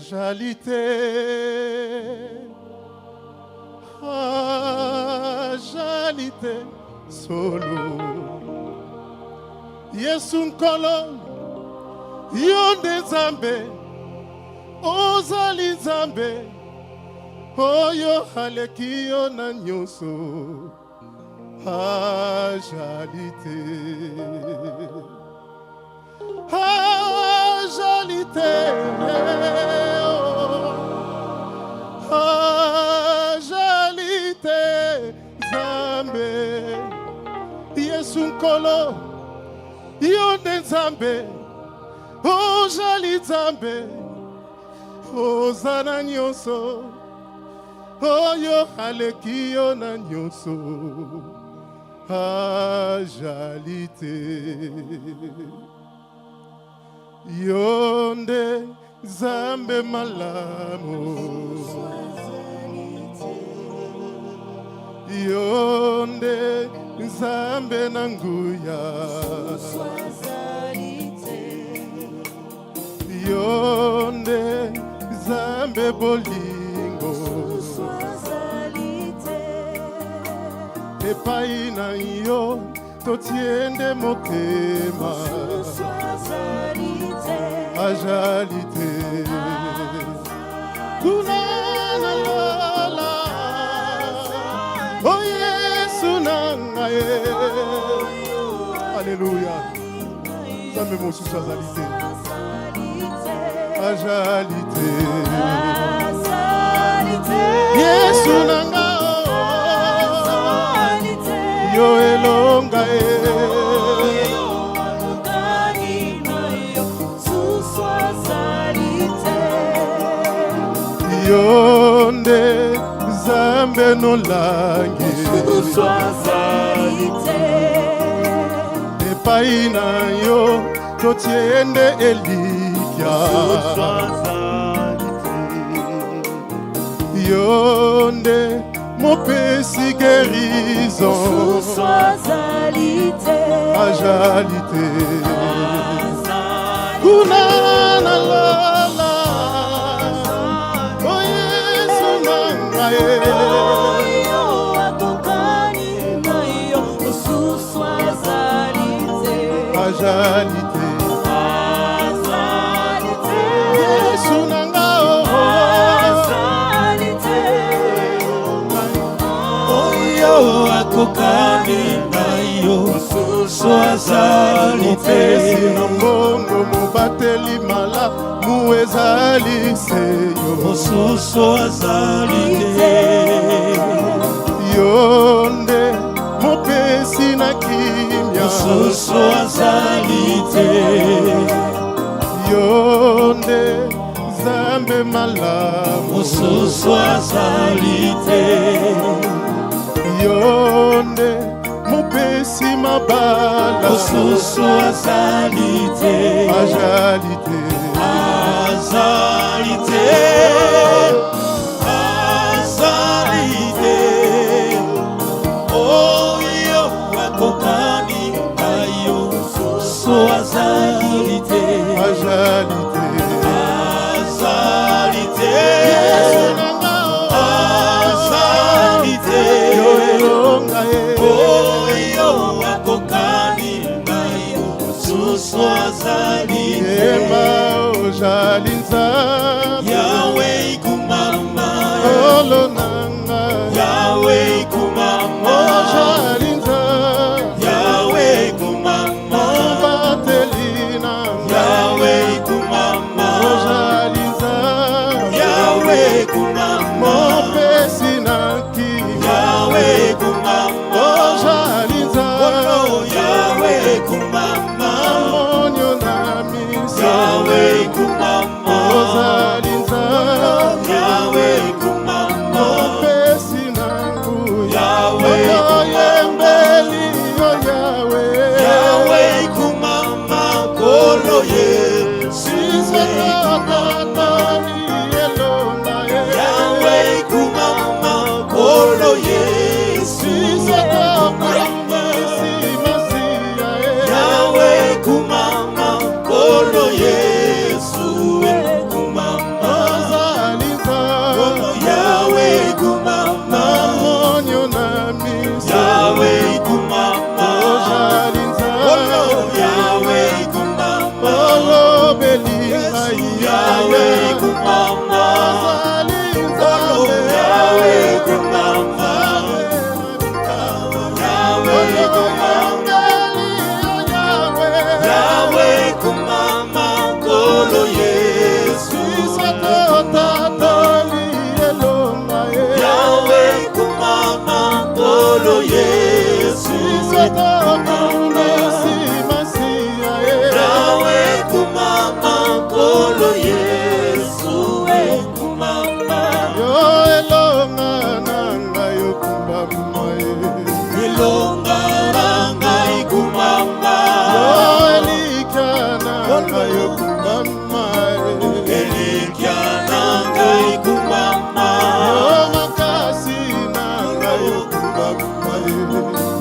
Jalite, jalite solo. Yesu nkolo, yonde Nzambe, ozali Nzambe, oyo alekio na nyonso. Jalite, jalite, jalite Nzambe, Yesu nkolo, yonde Nzambe, ozali Nzambe, ozana nyonso, oyo alekio na nyonso. Jalite, yonde Nzambe malamu, yonde Nzambe nanguya, yonde Nzambe bolingo, epai na yo totiende motema. Jalite, kunana lola, oh Yesu nangaye. Alléluia. Nzambe mosusu azalite, jalite, Yesu nangaye, yo elongaye. Yonde Nzambe nolangi, epai na yo totiende elikya. Yonde mopesi guérison, jalite, kunana lola, oh Yesu nangaye. Jalite, Yesu nangao, oyo akokani nayo swazalite, sinongongo mubateli mala muezali seyo, mosusu azalite, yonde mopesi na kimya, mosusu azalite, yonde Nzambe malamu, mosusu azalite, yonde mopesi mabala, mosusu azalite, jalite, azalite, azalite, oyo akokani nayo so azalite, jalite, azalite, azalite, yo elongaye, oyo akokani nayo so azalite, ema ojali Nzambe, Yahweh kumama, olo nanga, Yahweh kumama, ojali Nzambe, Yahweh kumama, bateli nanga, Yahweh kumama, ojali Nzambe, Yahweh kumama, mopesi na kimya, Yahweh kumama, ojali Nzambe, Yahweh kumama, amonyo na misa, Yahweh kumama, ozali Nzambe, Yahweh kumama, mopesi na nguya, Yahweh oyoyembeli yo Yahweh, Yahweh kumama, kolo Yesu, Yahweh kumama, kolo Yesu, Yahweh kumama, kolo Yesu, Yahweh kumama, Yahweh kumama, Yahweh kumama, Yahweh kumama, Kolo Yesu. Yahweh kumama, Kolo Yesu. Yahweh kumama, Kolo Yesu. Kumama, Ilonga rangai kumama, Elikia nangai kumama,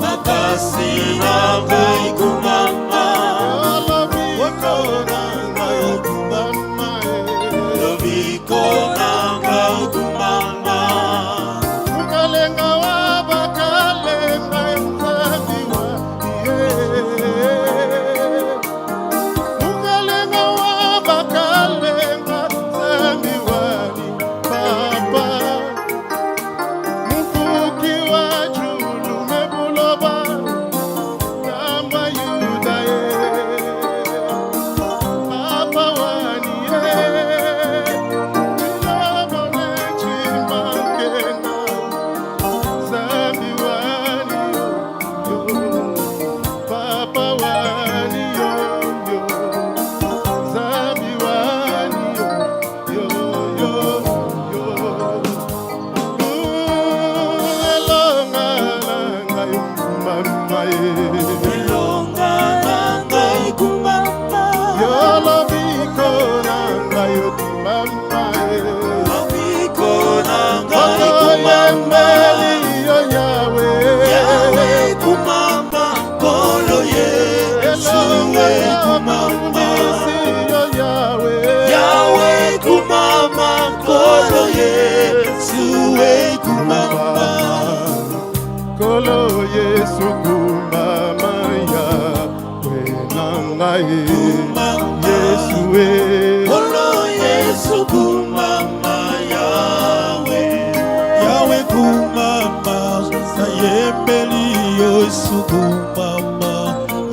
Makasi nangai kumama, Lobiko nangai kumama, Ilonga nangai kumama, Lobiko nangai kumama, Yahweh kumama, Kolo Yesu. Kumama, Yahweh kumama, Kolo Yesu. Kumama, Kolo Yesu kumama Yahweh nangai Yesu Kolo Yesu kumama, Yahweh. Yahweh kumama, Sayembeli Yesu kumama,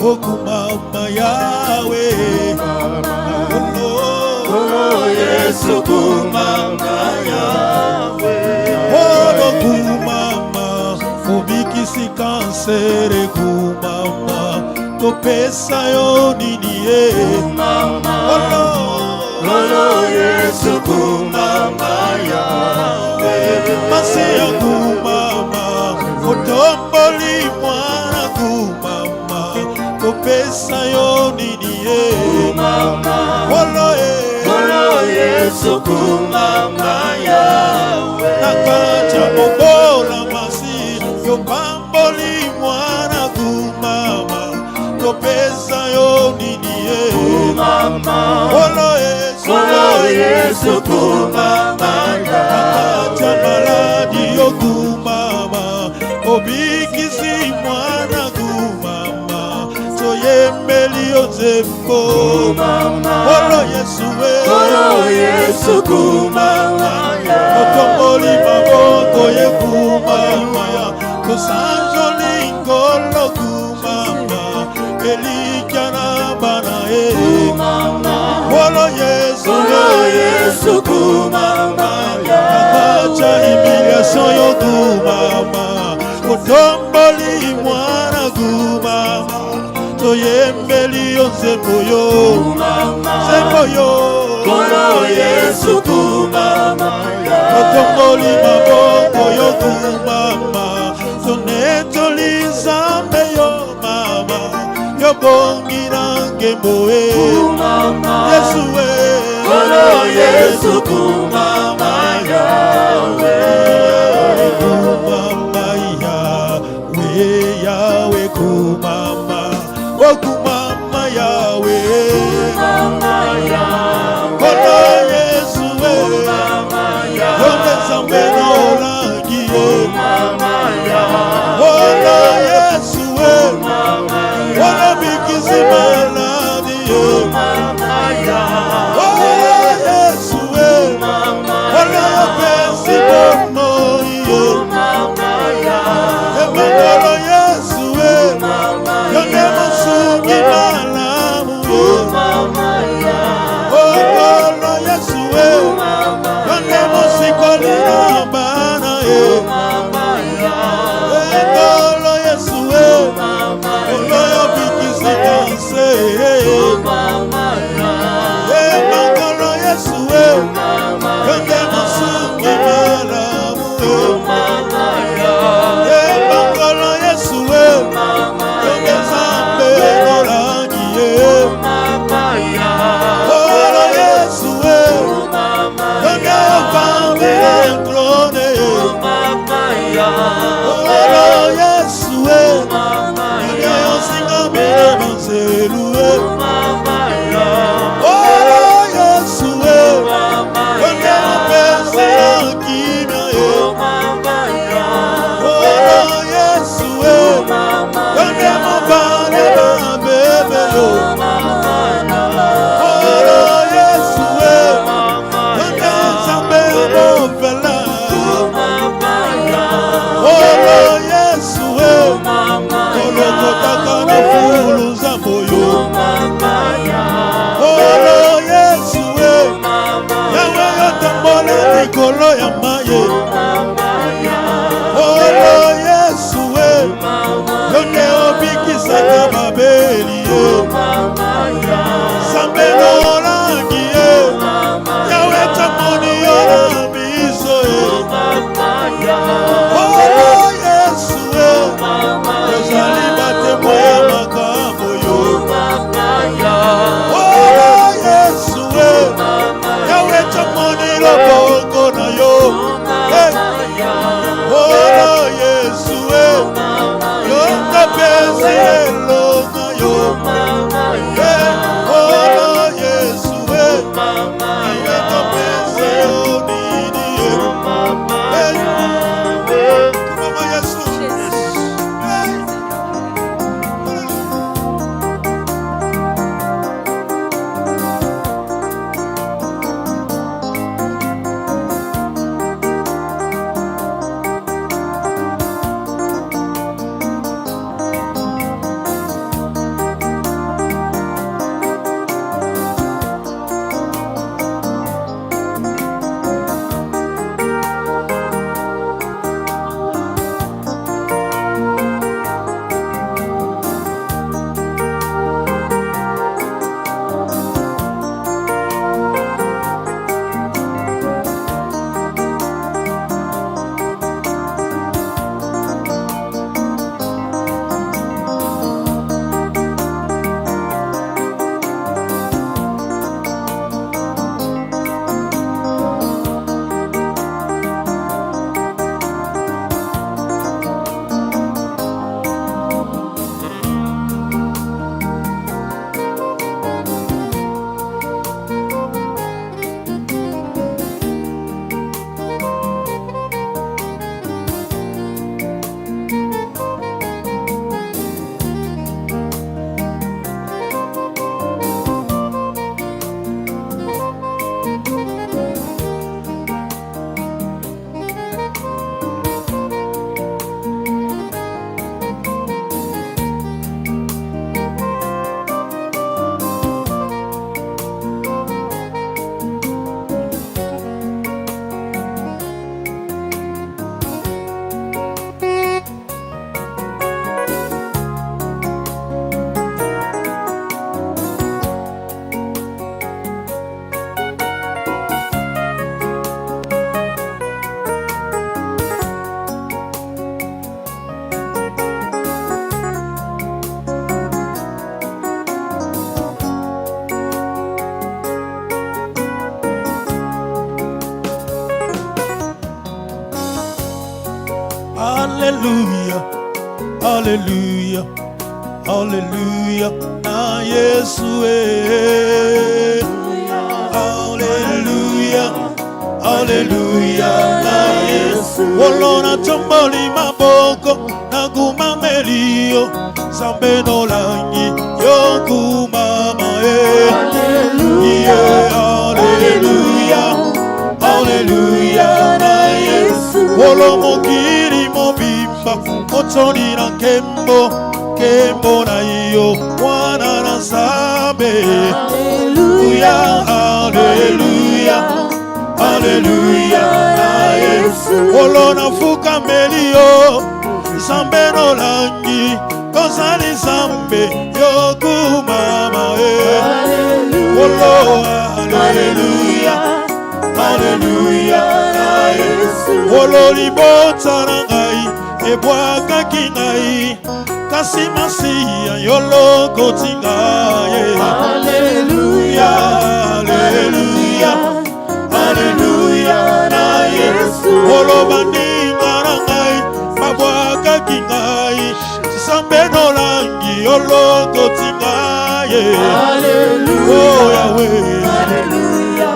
O kumama Yahweh. Kolo Yesu kumama, Yahweh. Olo kumama, Obikisi kansere kumama, Topesa yo nini ye. Kolo Yesu kumama, Yahweh. Masia kumama, Otomboli mwana kumama, Topesa yo nini ye. Kolo Yesu kumama, Yahweh. Nakacha mobola masi, Yopamboli mwana kumama, Topesa yo nini ye. Kolo Yesu kumama, Nakacha maladi yo kumama, Obikisi mwana kumama, Toyembeli yo zembo. Kolo Yesu kumama, Otomboli maboko ye kumama, Tosanjoli ngolo kumama, Elikia na bana e. Kolo Yesu kumama, Nakacha humiliation yo kumama, Otomboli mwana kumama, Toyembeli yo zembo yo. Kolo Yesu kumama, Otomboli maboko yo kumama, Tonetoli zambe yo mama, Yo bongi nangembo e. Yesu e. Kolo Yesu kumama, Yahweh. Kumama Yahweh, Yahweh kumama, O kumama Yahweh. Kolo Yesu e. Yongeza mbeno langi e. Kolo Yesu e. Wala bikizi maladi e. Alléluia, Alléluia, Alléluia, na Yeshua. Alléluia, Alléluia, na Yeshua. Olona tomboli maboko, na kumamelio, sambe no langi, yokumama. Alléluia, Alléluia, Alléluia, na Yeshua. Olomokiri mobimba, otoni na kembo, kembo na iyo, mwana na Nzambe. Alléluia, Alléluia, Alléluia, na Yeshua. Olona fuka melio, Nzambe no langi, kozali Nzambe yokumama. Alléluia, Alléluia, na Yeshua. Ololibota na ngai, ebwakaki ngai, kasi masiya yolokoti ngai. Alléluia, Alléluia, Alléluia, na Yeshua. Olobandinga na ngai, babwakaki ngai, Nzambe no langi yolokoti ngai. Alléluia, oh Yahweh, Alléluia,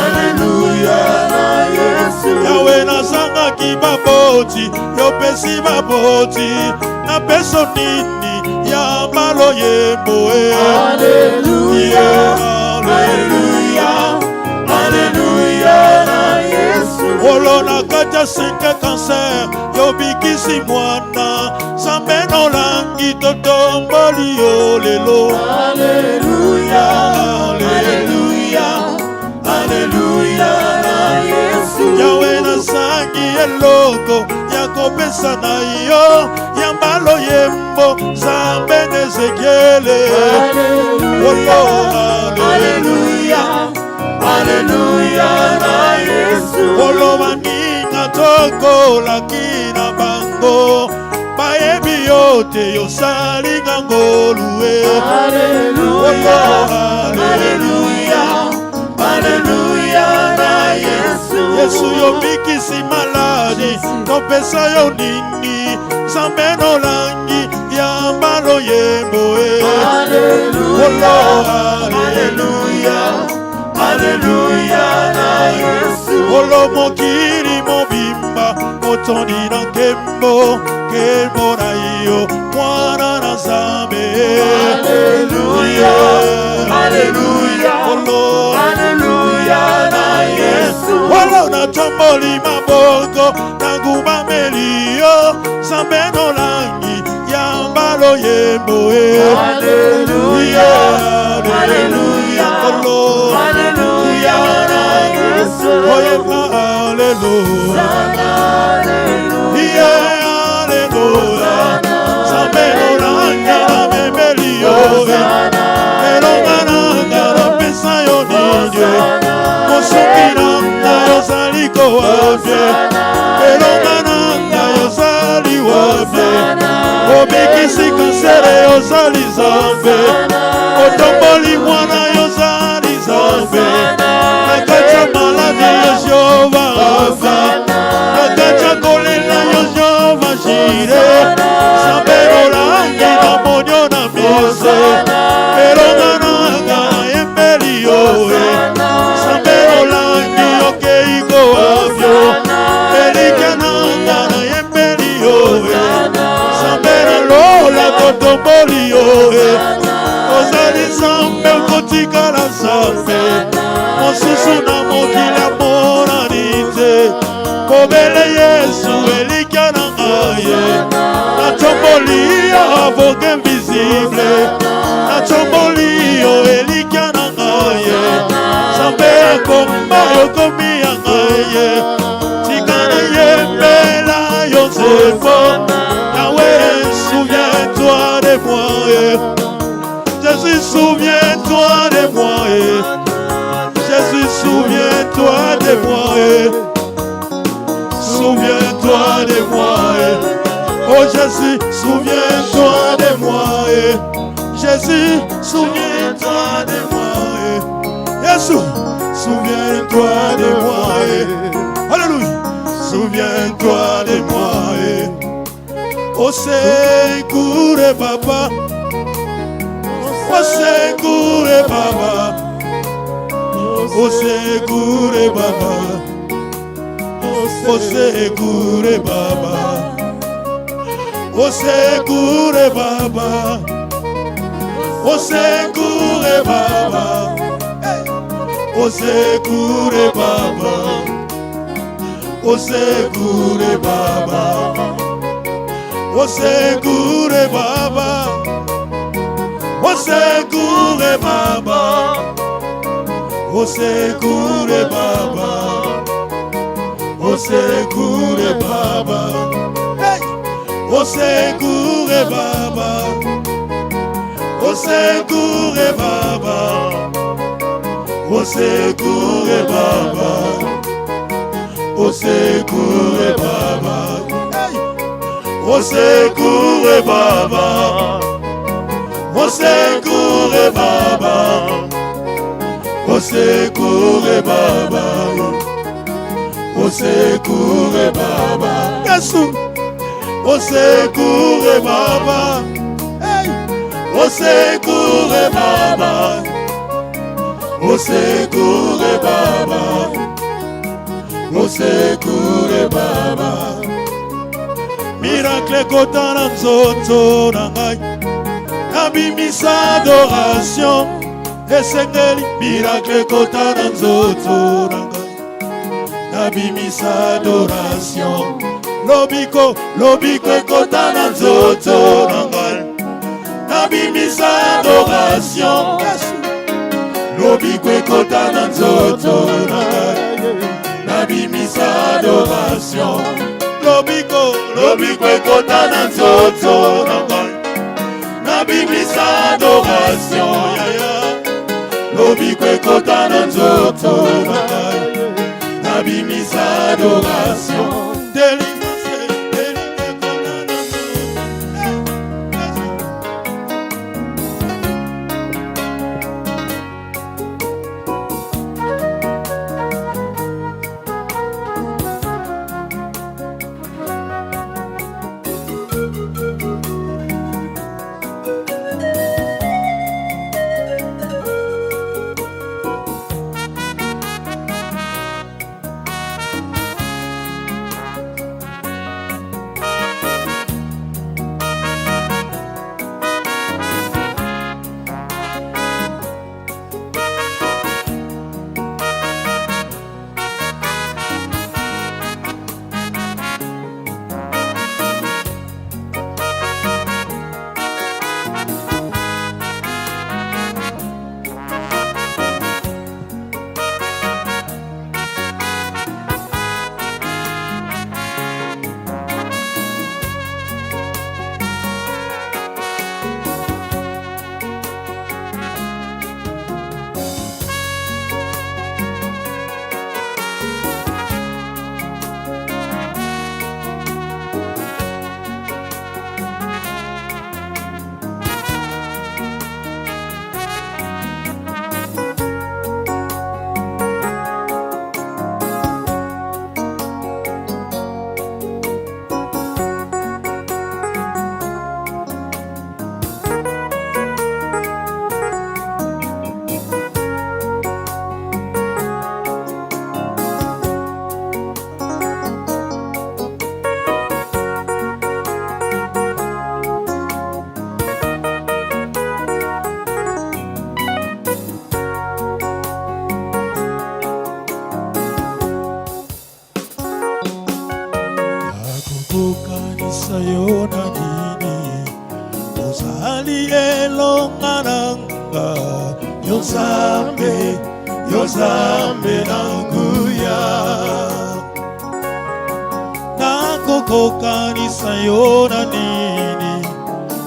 Alléluia, na Yeshua. Yahweh nazangaki baboti, yopesi baboti, na peso nini ya malo yembo. Alléluia, Alléluia, Alléluia, na Yeshua. Olona kata 5 cancer, yobikisi mwana, Nzambe no langi totomboli yo lelo. Alléluia, Alléluia, Alléluia, na Yeshua. Yahweh nazangi eloko ya kopesa na yo, ya mbalo yembo, Nzambe Ezekiele. Alléluia, Alléluia, Alléluia, na Yeshua. Olobaninga tokolaki na bango, bayebi yote yosalinga ngolue. Alléluia, Alléluia, Alléluia, na Yeshua. Yesu yobikisi maladi, topesa yo nini, Nzambe no langi ya mbalo yembo. Alléluia, Alléluia, Alléluia, na Yeshua. Olomokiri mobimba, otoni na kembo, kembo na iyo, mwana na Nzambe. Alléluia, Alléluia, Alléluia, na Yeshua. Olona tomboli maboko, na kumamelio, Nzambe no langi ya mbalo yembo. Alléluia, Alléluia, Alléluia, na Yeshua. Oyema Alléluia, Alléluia, Nzambe no langi na memelio. Elongananga na pesa yo nini, mosukiranga yozali kowabye. Elongananga yozali wabye, obikisi kansere yozali Nzambe, otomboli mwana yozali Nzambe. Nakatia maladi yo Jehova Rafa, nakatia kolela yo Jehova Jireh. Nzambe no langi na monyo na mise, elongananga na yembeli yo. Nzambe no langi okei kowabyo, elikananga na yembeli yo. Nzambe na lola kotomboli yo. Ozali Nzambe okotikala Nzambe, mosusu na mokili amonani te. Kobele Yesu elikya na ngai, natomboli yo avoke invisible, natomboli yo elikya na ngai. Nzambe akomba yokomi ya ngai, tika na yembela yo nzembo. Yahweh, souviens-toi de moi. Jésus, souviens-toi de moi. Jésus, souviens-toi de moi. Souviens-toi de moi. Oh Jésus, souviens-toi de moi. Jésus, souviens-toi de moi. Jésus, souviens-toi de moi. Alléluia. Souviens-toi de moi. Osekure Baba, Osekure Baba, Osekure Baba, Osekure Baba, Osekure Baba, Osekure Baba, Osekure Baba, Osekure Baba, Osekure Baba, Osekure Baba, Osekure Baba, Osekure Baba, hey! Osekure Baba, Osekure Baba, Osekure Baba, Osekure Baba, hey! Osekure Baba, Osekure Baba, Osekure Baba, Osekure Baba, Yesu, Osekure Baba, hey, Osekure Baba, Osekure Baba, Osekure Baba, miracle kotana nzoto na ngai, nabimisa adoration, esengeli miracle kotana nzoto na ngai, nabimisa adoration, lobiko ekotana nzoto na ngai, nabimisa adoration, lobiko ekotana nzoto na ngai, nabimisa adoration, lobiko ekotana nzoto na ngai, nabimisa adoration, lobiko ekotana nzoto na ngai, nabimisa adoration, délivrance, ekotana Yozambe nanguya, nakokokanisa yo na nini,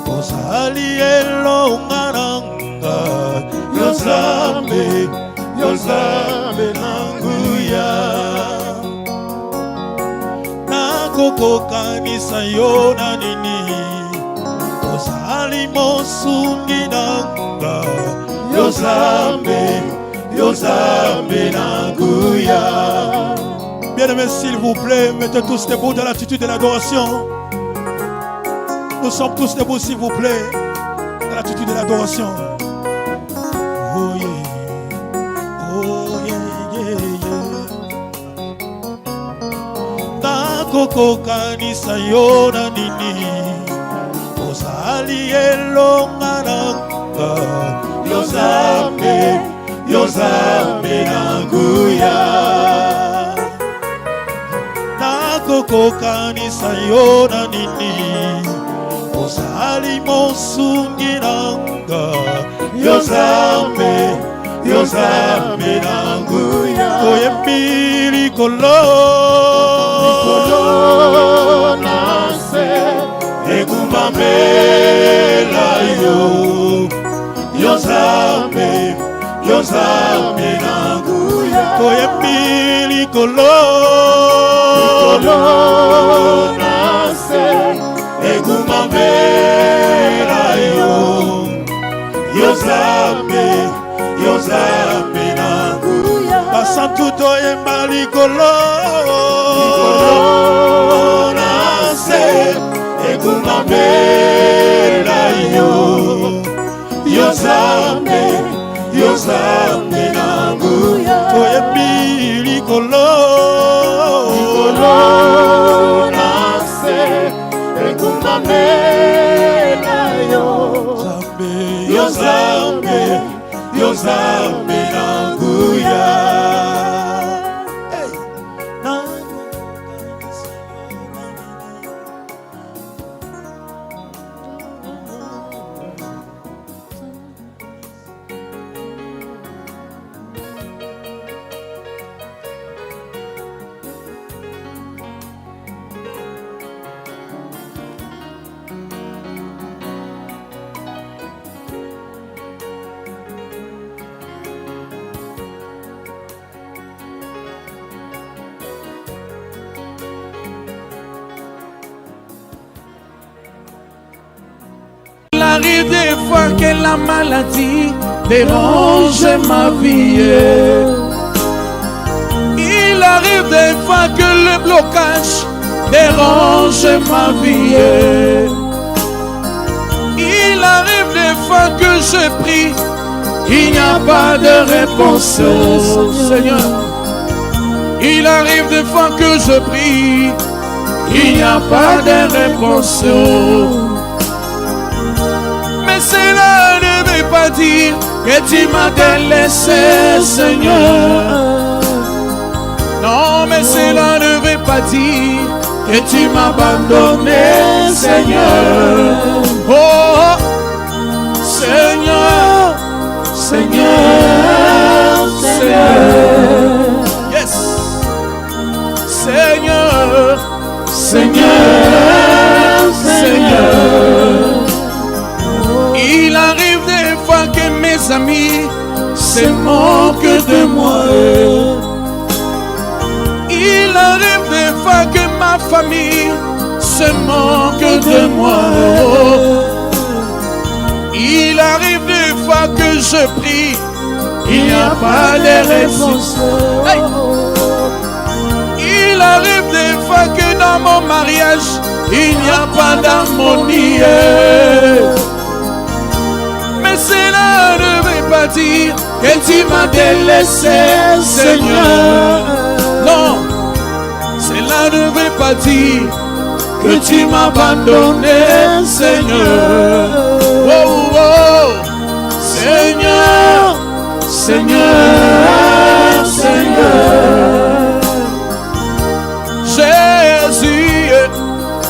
ozali elonga nanga, Yozambe nanguya, nakokokanisa yo na nini, ozali mosungi nanga, Yozambe nanguya. Bien-aimés, s'il vous plaît, mettez tous debout dans l'attitude de l'adoration. Nous sommes tous debout, s'il vous plaît, dans l'attitude de l'adoration. Oh yeah, oh yeah, yeah, yeah. Nakoko kanisa yona nini, osali elonga nanga, yozambe, yozambe nanguya. Nakoko kanisa yona nini, osali monsungi nanga, yozambe, yozambe nanguya. Oyembi likolo, likolo nase, ekumamela yo, yozambe, yozambe nanguya. Oyembi likolo, likolo nase, ekumamela yo, yozambe, yozambe nanguya. Basantuto yemba likolo, likolo nase, ekumamela yo, yozambe, yozambe nanguya. Oyembi likolo, likolo nase, ekumamela yo, yozambe, yozambe nanguya. Il arrive des fois que la maladie dérange ma vie. Il arrive des fois que le blocage dérange ma vie. Il arrive des fois que je prie, il n'y a pas de réponse, Seigneur. Il arrive des fois que je prie, il n'y a pas de réponse. Mais cela ne veut pas dire que tu m'as délaissé, Seigneur. Non, mais cela ne veut pas dire que tu m'as abandonné, Seigneur. Oh, Seigneur, Seigneur, Seigneur. Yes. Seigneur, Seigneur, Seigneur. Il arrive des fois que mes amis se moquent de moi. Il arrive des fois que ma famille se moque de moi. Il arrive des fois que je prie, il n'y a pas de réponse. Hey. Il arrive des fois que dans mon mariage, il n'y a pas d'harmonie. Mais cela ne veut pas dire que tu m'as délaissé, Seigneur. Non, cela ne veut pas dire que tu m'as abandonné, Seigneur. Oh, oh, Seigneur, Seigneur, Seigneur. Jésus,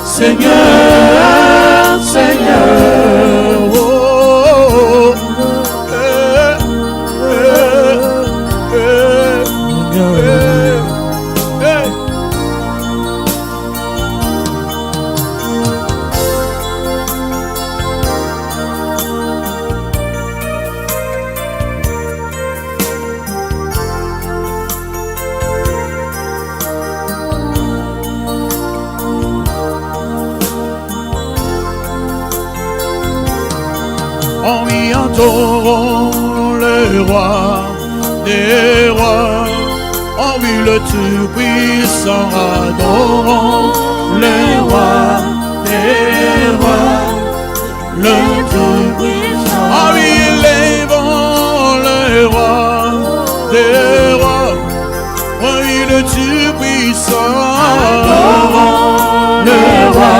Seigneur, Seigneur. Oh, on y adore le roi des rois, on vit le Tout-Puissant, adorons le roi des le Tout-Puissant. Ah oui, élevons le roi des rois. Oui, le Tout-Puissant. Le roi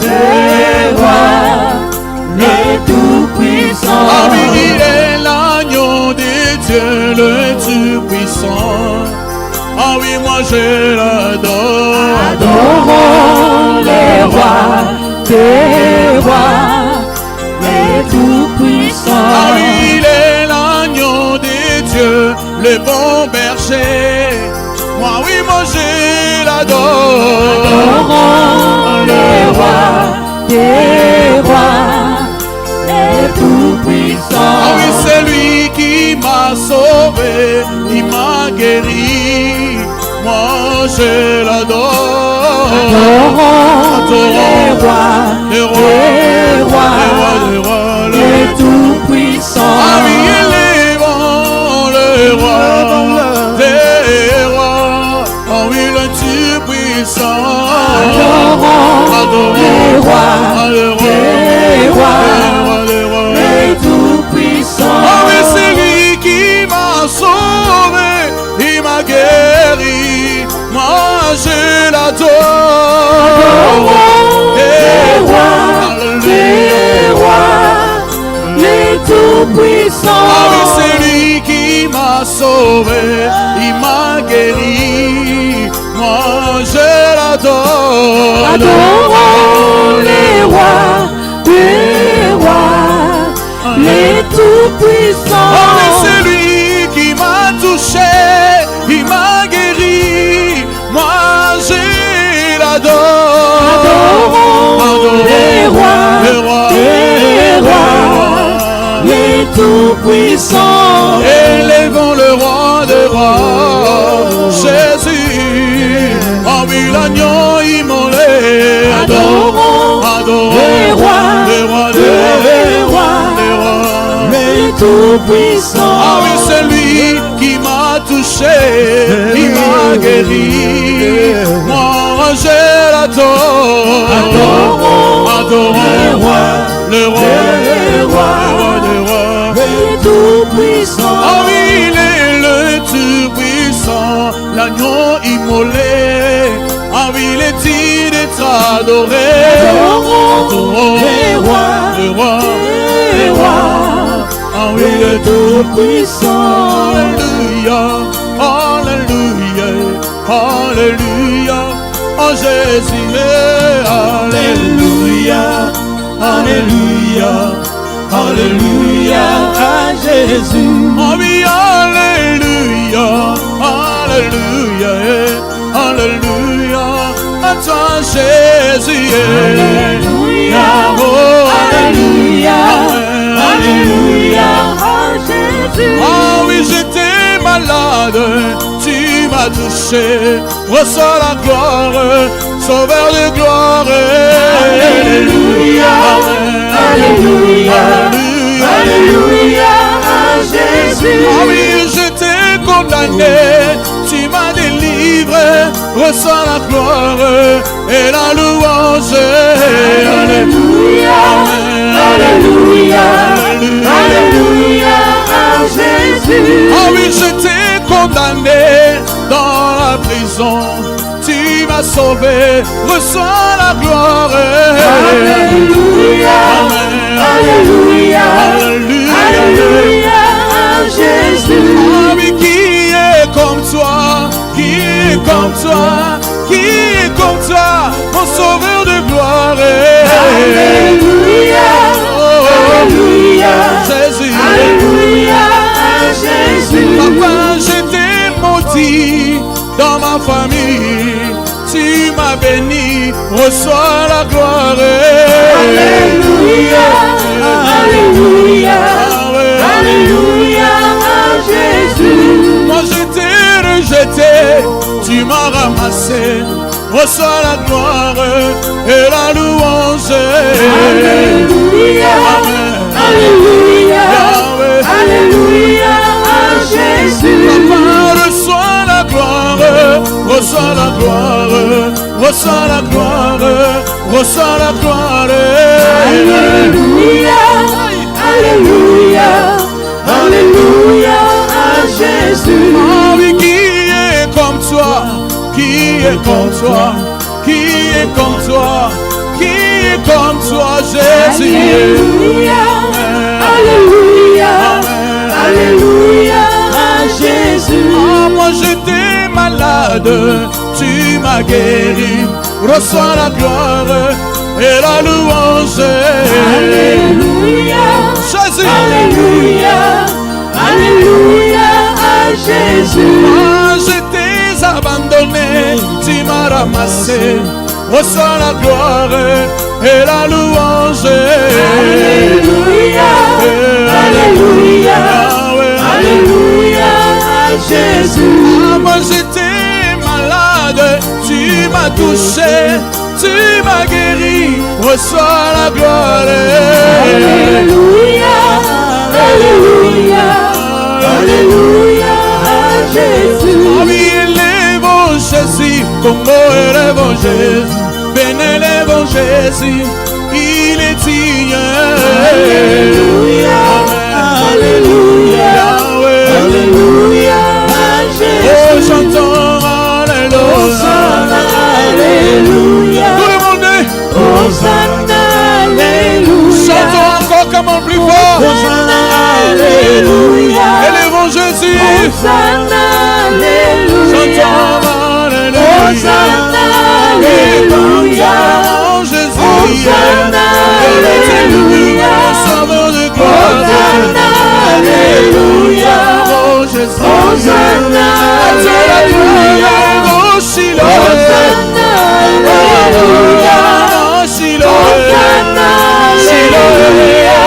des rois, le Tout-Puissant. Ah oui, il est l'agneau de Dieu, le Tout-Puissant. Ah oui, moi je l'adore. Adorons les rois des rois, le Tout-Puissant. Ah oui, il est l'agneau de Dieu, le bon berger. Moi oui, moi je l'adore. Adorons les rois des rois, le Tout-Puissant. Ah oui, c'est lui qui m'a sauvé, il m'a guéri. Moi je l'adore. Adorons les rois des rois, le le Tout-Puissant. Ah oui, élevons le roi des rois. Ah oui, le Tout-Puissant. Adorons les rois des rois, le Tout-Puissant. Ah oui, c'est lui qui m'a sauvé, il m'a guéri. Moi je l'adore. Les rois, les Tout-Puissants. Ah oui, c'est lui qui m'a sauvé, il m'a guéri. Moi je l'adore. Adorons les rois des rois, les Tout-Puissants. Ah oui, c'est lui qui m'a touché, il m'a guéri. Moi je l'adore. Adorons les rois des rois, les Tout-Puissants. Élevons le roi des rois, Jésus. Ah oui, l'agneau immolé. Adorons les rois des rois, les Tout-Puissants. Ah oui, c'est lui qui m'a touché, il m'a guéri. Moi je l'adore. Adorons les rois le roi des rois. les Tout-Puissants. Ah oui, il est le Tout-Puissant, l'agneau immolé. Ah oui, il est digne d'être adoré. Adorons les rois le roi des rois, ah oui, les Tout-Puissants. Alléluia, Alléluia, Alléluia, oh Jésus, Alléluia, Alléluia, Alléluia, à Jésus. oh oui, Alléluia, Alléluia, Alléluia, à toi Jésus, Alléluia, oh Alléluia, Alléluia, à Jésus. Ah oui, j'étais malade, tu m'as touché, reçois la gloire, sauveur de gloire. Alléluia, Alléluia, Alléluia, à Jésus. Ah oui, j'étais condamné, tu m'as délivré, reçois la gloire et la louange. Alléluia, Alléluia, Alléluia, à Jésus. Ah oui, j'étais condamné dans la prison, tu m'as sauvé, reçois la gloire. Alléluia, Alléluia, Alléluia, à Jésus. Ah oui, qui est comme toi, qui est comme toi, qui est comme toi, mon sauveur de gloire. Alléluia, Alléluia, Jésus. Alléluia, à Jésus. Papa, j'étais maudit dans ma famille, tu m'as béni, reçois la gloire. Alléluia, Alléluia, Alléluia, à Jésus. Moi j'étais rejeté, tu m'as ramassé, reçois la gloire et la louange. Alléluia, Alléluia, Alléluia, à Jésus. Papa, reçois la gloire, reçois la gloire, reçois la gloire, reçois la gloire. Alléluia, Alléluia, Alléluia à Jésus. Oh oui, qui est comme toi? Qui est comme toi? Qui est comme toi? Qui est comme toi, Jésus? Alléluia, Alléluia, Alléluia à Jésus. Oh, moi j'étais malade, tu m'as guéri. Reçois la gloire et la louange. Alléluia, Jésus. Alléluia, Alléluia à Jésus. Moi j'étais abandonné, tu m'as ramassé. Reçois la gloire et la louange. Alléluia, Alléluia, Alléluia à Jésus. Ah, moi j'étais malade, tu m'as touché, tu m'as guéri. Reçois la gloire. Alléluia, Alléluia, Alléluia à Jésus. Ah oui, élevons Jésus, Congo élevons Jésus, Bénin élevons Jésus, il est digne. Alléluia, Alléluia, Alléluia à Jésus. Oh, chantons Alléluia. Hosanna, Alléluia. Tout le monde dit, Hosanna, Alléluia. chantons encore comme un plus fort. Hosanna, Alléluia. Élevons Jésus. Hosanna, Alléluia. Chantons Alléluia. Hosanna, Alléluia. Chantons Jésus. Hosanna, Alléluia. Sauveur de gloire. Hosanna, Alléluia. Oh Jésus. Hosanna, Alléluia. Oh Shiloh. Hosanna, Alléluia. Oh Shiloh. Hosanna, Shiloh. Alléluia.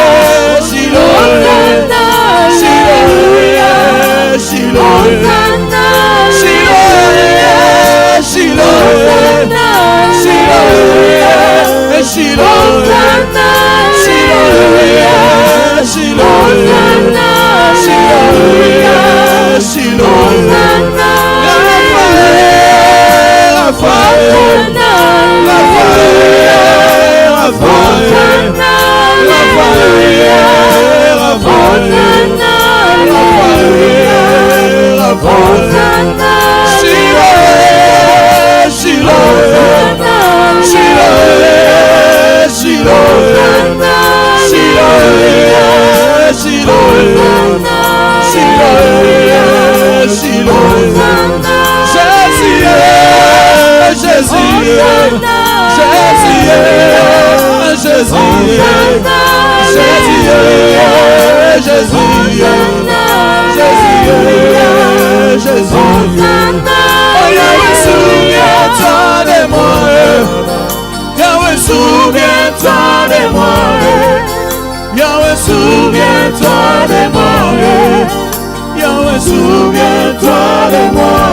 Shiloh. Hosanna, Alléluia. Shiloh. Hosanna, Shiloh. Shiloh. Hosanna, Shiloh. Shiloh. Hosanna, Shiloh. Shiloh. Hosanna, Shiloh. Shiloh. Hosanna, Raphaël. Souviens-toi de moi, Yahweh, souviens-toi de moi,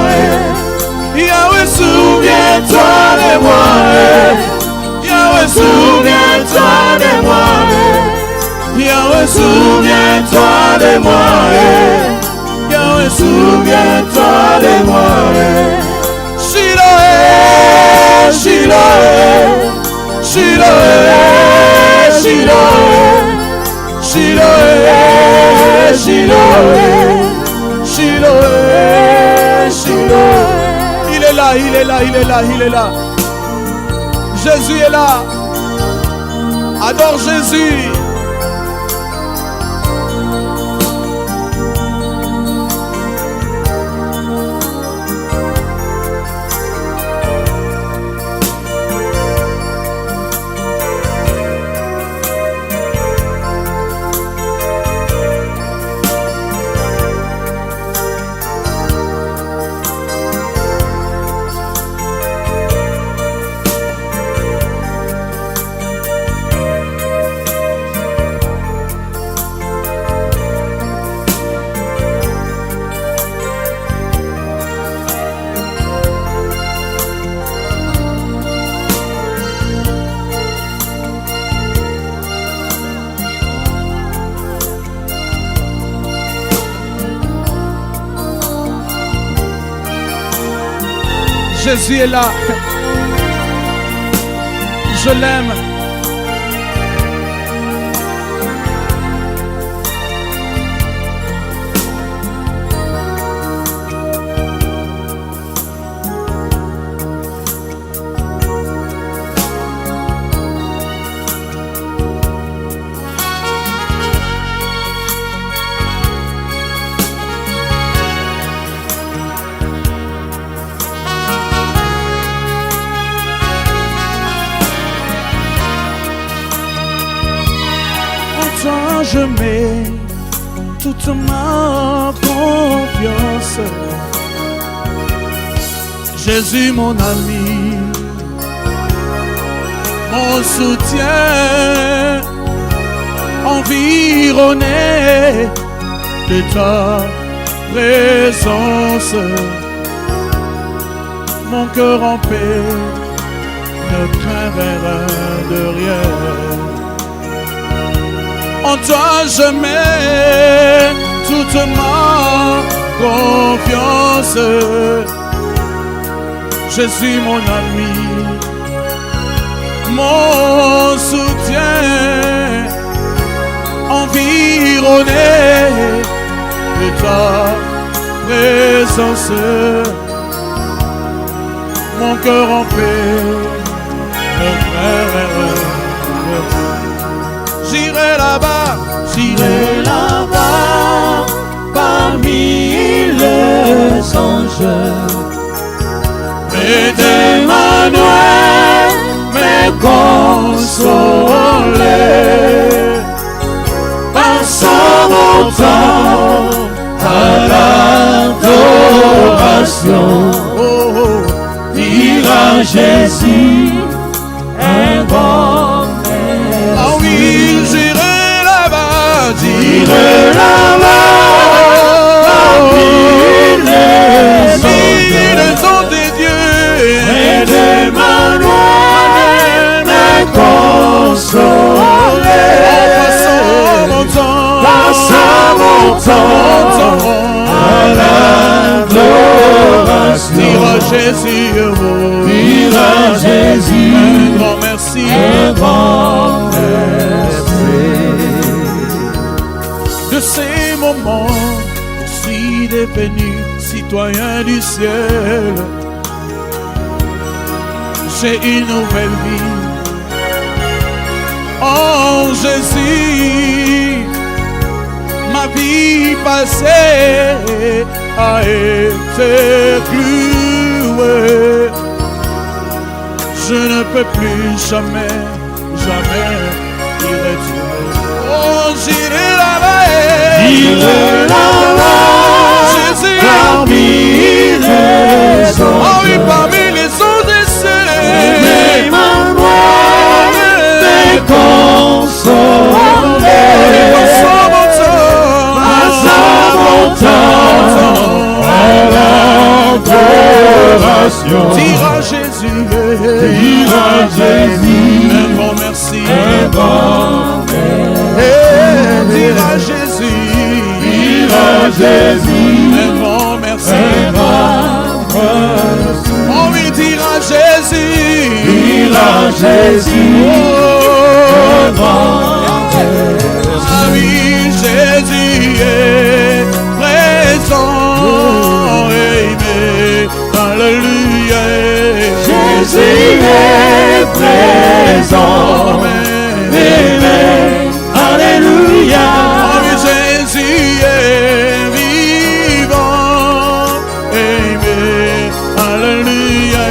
Yahweh, souviens-toi de moi, Yahweh, souviens-toi de moi, Yahweh, souviens-toi de moi, Yahweh, souviens-toi de moi. Shiloh, Shiloh, Shiloh, Shiloh. Shiloh, Shiloh, Shiloh, Shiloh. Il est là, il est là, il est là, il est là. Jésus est là. Adore Jésus. Jésus est là. je l'aime. Je mets toute ma confiance. Jésus mon ami, mon soutien, environné de ta présence. Mon cœur en paix ne craindra de rien. En toi je mets toute ma confiance. Jésus mon ami, mon soutien, environné de ta présence. Mon cœur en paix ne craindra rien. J'irai là-bas, parmi les anges. Et d'Emmanuel me consoler par son temps à l'adoration. Dire à Jésus un bon. Ah oui, j'irai là-bas, parmi les anges de Dieu. Et d'Emmanuel me consoler. Passant mon temps à l'adoration. Dire à Jésus, dire à Jésus un grand merci. Un grand merci. De ces moments, je suis devenu citoyen du ciel. J'ai une nouvelle vie en Jésus. Ma vie passée a été clouée. Je ne peux plus jamais y retourner. Oh, j'irai là-bas, Jésus, parmi les oh anges. oui, parmi les anges des cieux. Emmanuel me consoler. Passant mon temps à l'adoration. Dire à Jésus, un grand merci. Dire à Jésus, un grand merci. Oh oui, dire à Jésus, oh, ah oui, Jésus est présent. Amen. Alléluia. Jésus est présent. Amen. Alléluia. Oh oui, Jésus est vivant. Amen. Alléluia.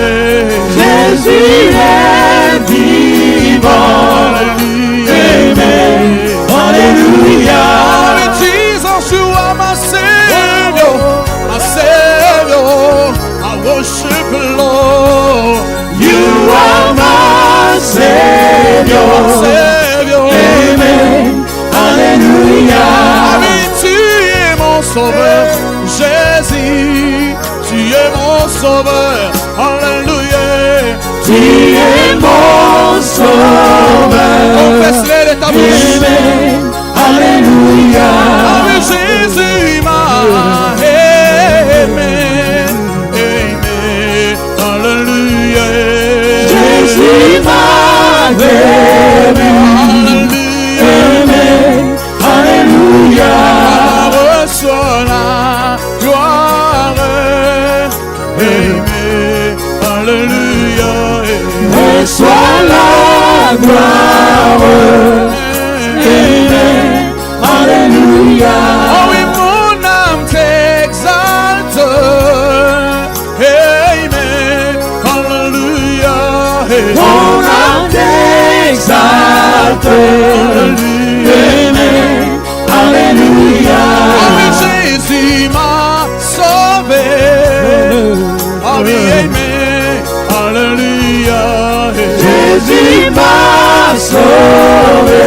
Jésus est vivant. Alléluia. Amen. Alléluia. Oh, Jesus, you are my Savior. My Savior. I worship the Lord. You are my Savior. Savior. Amen. Alléluia. Amen. Tu es mon sauveur. Jésus, tu es mon sauveur. Alléluia. Tu es mon sauveur. Confesse-le de ta bouche. Amen. Alléluia. Amen. Jésus m'a aimé. Amen. Alléluia. Jésus m'a Amen. Alléluia. Reçois la gloire. Amen. Alléluia. Oh oui, mon âme t'exalte. Amen. Alléluia. Mon âme t'exalte. Amen. Alléluia. Oh oui, Jésus m'a sauvé. Oh oui, amen. Alléluia. Jésus m'a sauvé.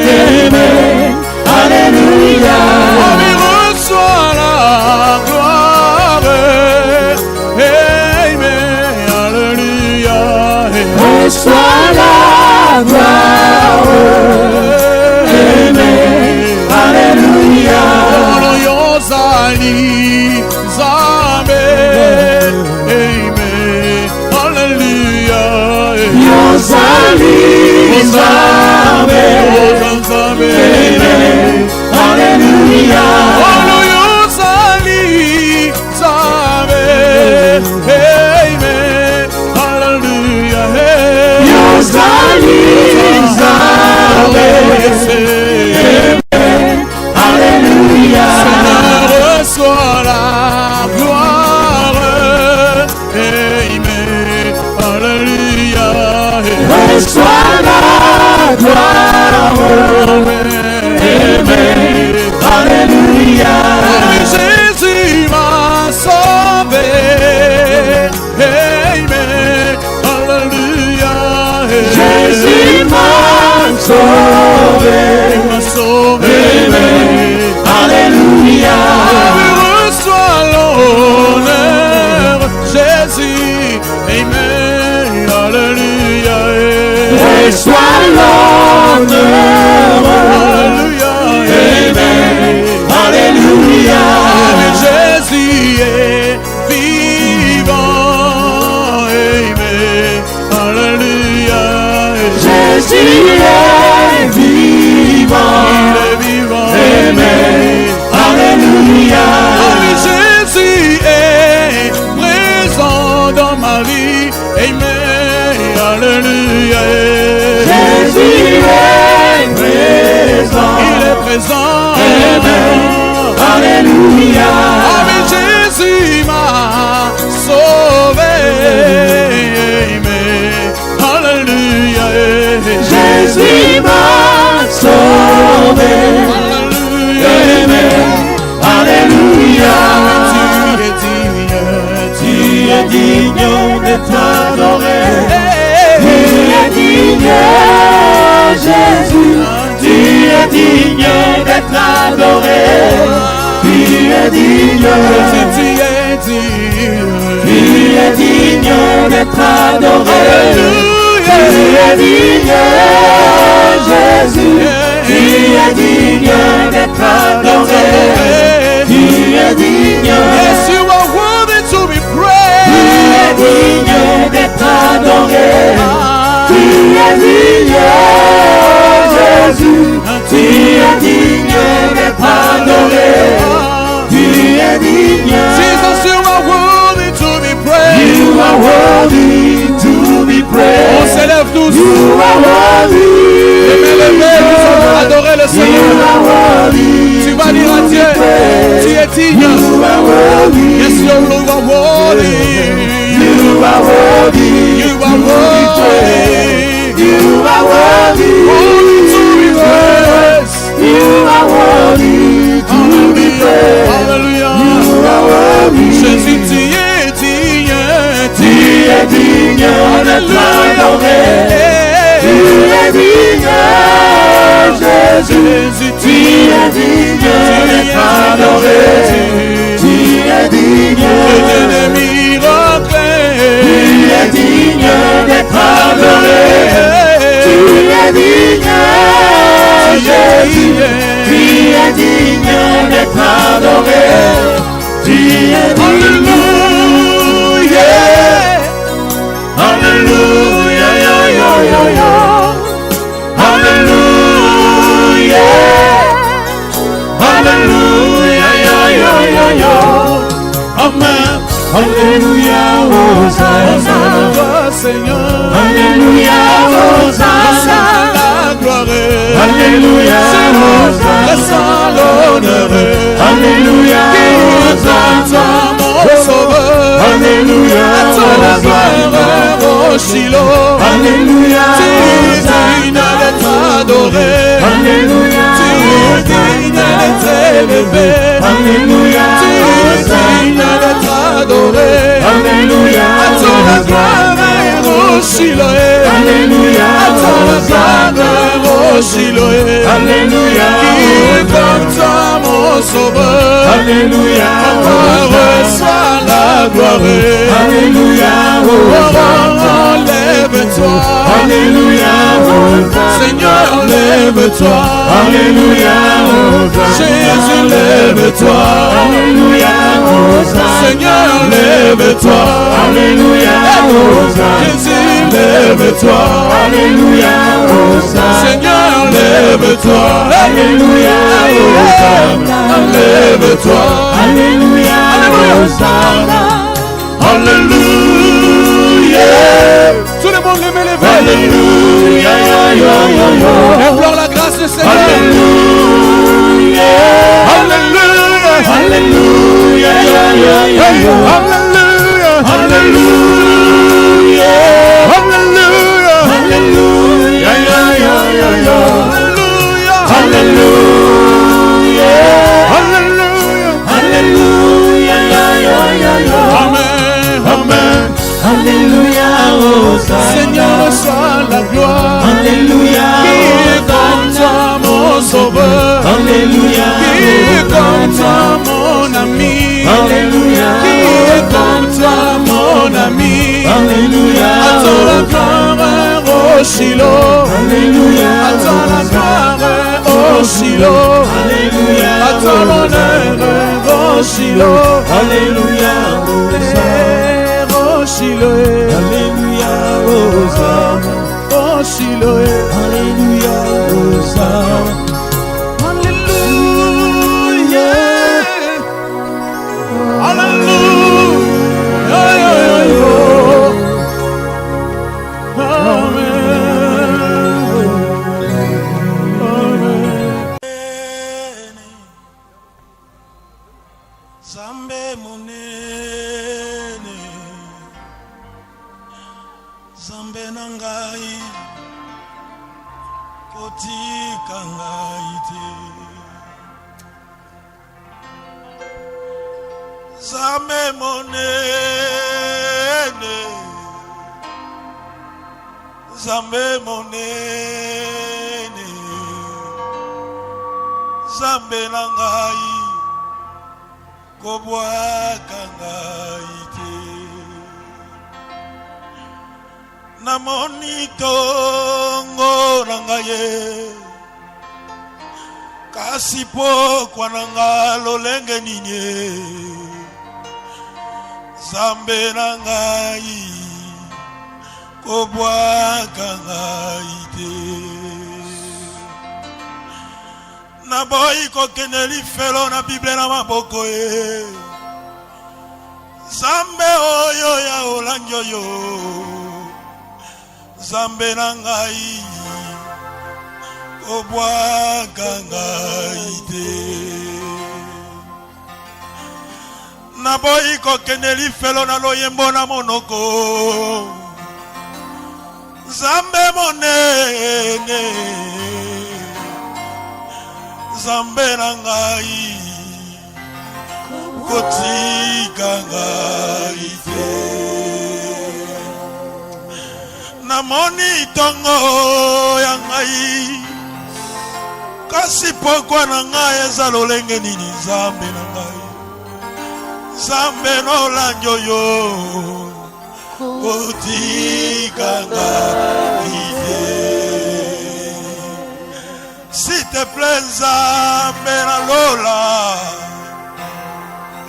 Amen. Alléluia. Oh oui, reçois la gloire. Amen. Alléluia. Reçois la gloire. Amen. Alléluia. Yozali Zame. Amen. Alléluia. Yozali Zame. Amen. Alléluia. Yozali Zame. Amen. Alléluia. Yozali Zame. Alléluia. Seigneur, reçois la gloire. Amen. Alléluia. Reçois la gloire. Amen. Alléluia. Jésus m'a sauvé. Amen. Alléluia. Jésus m'a sauvé. M'a sauvé. Amen. Alléluia. Reçois l'honneur, Jésus. Amen. Alléluia. Reçois l'honneur. Alléluia. Amen. Alléluia. Jésus est vivant. Amen. Alléluia. Jésus est vivant. Il est vivant. Amen. Alléluia. Jésus est présent dans ma vie. Amen. Alléluia. Jésus est présent. Il est présent. Amen. Alléluia. Jésus m'a sauvé. Amen. Alléluia. Jésus m'a sauvé. Alléluia. Amen. Alléluia. Tu es digne d'être adoré. Tu es digne, Jésus. Tu es digne d'être adoré. Tu es digne. Tu es digne. Tu es digne d'être adoré. Tu es digne, Jésus. Tu es digne d'être adoré. Tu es digne. Yes, you are worthy to be Tu es praised. digne d'être adoré. Tu es digne, Jésus. Tu es digne d'être adoré. Tu es digne. Jesus, you are worthy to be praised. You are worthy to be On praised. s'élève tous. You are worthy. Les mains levées, nous allons adorer le You Seigneur. are worthy. Tu vas dire à Dieu, tu es digne. You are worthy. Yes, you are worthy. You are worthy. You are worthy. You are worthy. Worthy to be praised. You are worthy to be praised. Alléluia. You are worthy. Jésus, tu es digne. Tu es digne d'être adoré. Tu es digne, Jésus. Tu es digne d'être adoré. Tu es digne. Des miracles. Tu es digne d'être adoré. Tu es digne, Jésus. Tu es digne d'être adoré. Tu es digne. Alléluia. Alléluia, yo, yo, yo, yo. Alléluia. Alléluia, yo, Alléluia, Hosanna. Toi, Seigneur. Alléluia, Hosanna. La gloire. Alléluia, Hosanna. L'honneur. Alléluia, Hosanna. Mon sauveur. Alléluia, la gloire au Shiloh. Alléluia, Tu es digne d'être adoré. Alléluia, Tu es digne d'être élevé. Alléluia, Tu es digne d'être adoré. Alléluia, à toi la gloire au Shiloh. Alléluia, à toi la gloire au Shiloh. Alléluia, qui est comme toi mon sauveur. Alléluia, reçois la gloire. Alléluia, enlève-toi. Alléluia, Seigneur, lève-toi. Alléluia, Jésus, lève-toi. Alléluia, Seigneur, lève-toi. Alléluia, Jésus, lève-toi. Alléluia, Seigneur, lève-toi. Alléluia, Lève-toi. Alléluia, Alléluia. Tout le monde lève les mains. Alléluia, Implore la grâce du Seigneur. Alléluia, Alléluia. Alléluia, Alléluia. Alléluia, Alléluia. Alléluia, Alléluia. Alléluia, Amen. Amen. Alléluia, Seigneur, reçois la gloire. Alléluia, Qui est comme toi, mon sauveur. Alléluia, Qui est comme toi, mon ami. Alléluia, Qui est comme toi, mon ami. Alléluia, Attends la gloire au Shiloh. Alléluia, Attends la gloire au Shiloh. Alléluia, Attends l'honneur au Shiloh. Alléluia, Au Shiloh. Alléluia, Hosanna. Au Shiloh. Alléluia, Hosanna. Alléluia. Alléluia. Zambe monene, Zambe nangai, kotika ngai te. Zambe monene, Zambe monene, Zambe nangai, kobwaka ngai te. Namoni tongo na ngai ye, kasi pokwa na nga lolenge nini ye. Zambe na ngai kobwaka ngai te. Naboyi kokende lifelo na Bible na maboko ye. Zambe oyo ya olangi oyo, Zambe na ngai kobwaka ngai te. Naboyi kokende lifelo na loyembo na monoko, Zambe monene, Zambe na ngai kotika ngai te. Namoni tongo ya ngai, kasi pokwa na ngai eza lolenge nini. Zambe na ngai, Zambe nolangi oyo kotika ngai te. S'il te plaît, Zambe na lola,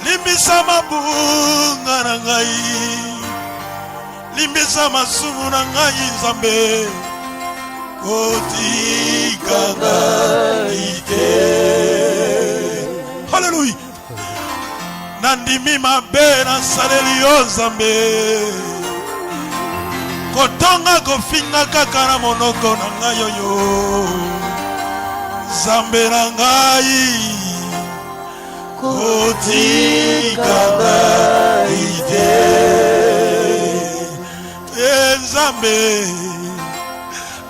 limbisa mabunga na ngai, limbisa masumu na ngai. Zambe kotika ngai te. Alléluia. nandimi mabe nasaleli yo Nzambe kotonga kofinga kaka na monoko na ngai oyo Nzambe na ngai kotika ngai te Nzambe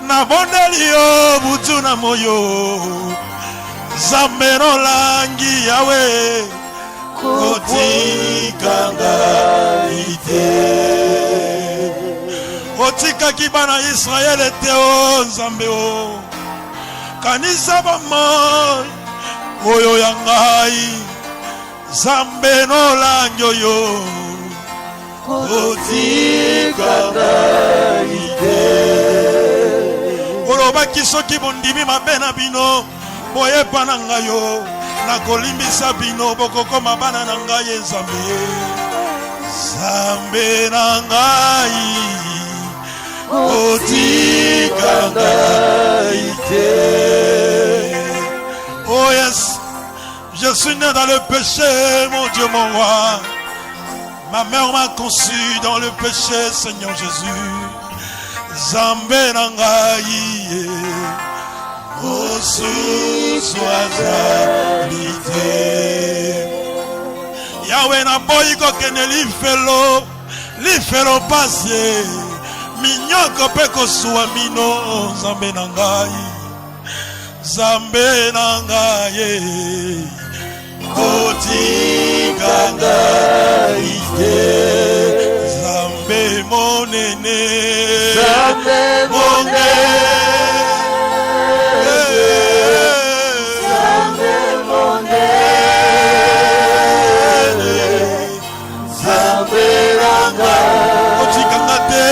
nabondeli yo butu na moyo Nzambe nolangi yawe kotika ngai te otikaki bana Israel ete o Nzambe o kanisa bamoi oyo ya ngai Nzambe nolangi oyo kotika ngai te olobaki soki bondimi mabe na bino boyepa na ngai yo nakolimbisa bino bokokoma bana na ngai Nzambe Nzambe na ngai kotika ngai te. Oh yes, je suis né dans le péché, mon Dieu, mon roi. Ma mère m'a conçu dans le péché, Seigneur Jésus. Nzambe na ngai osuswazalite Yahweh na boyi kokende lifelo pasie minyoko pe kosuwa mino Nzambe na ngai Nzambe na ngai kotika ngai te Nzambe monene Nzambe monene Nzambe monene Nzambe na ngai kotika ngai te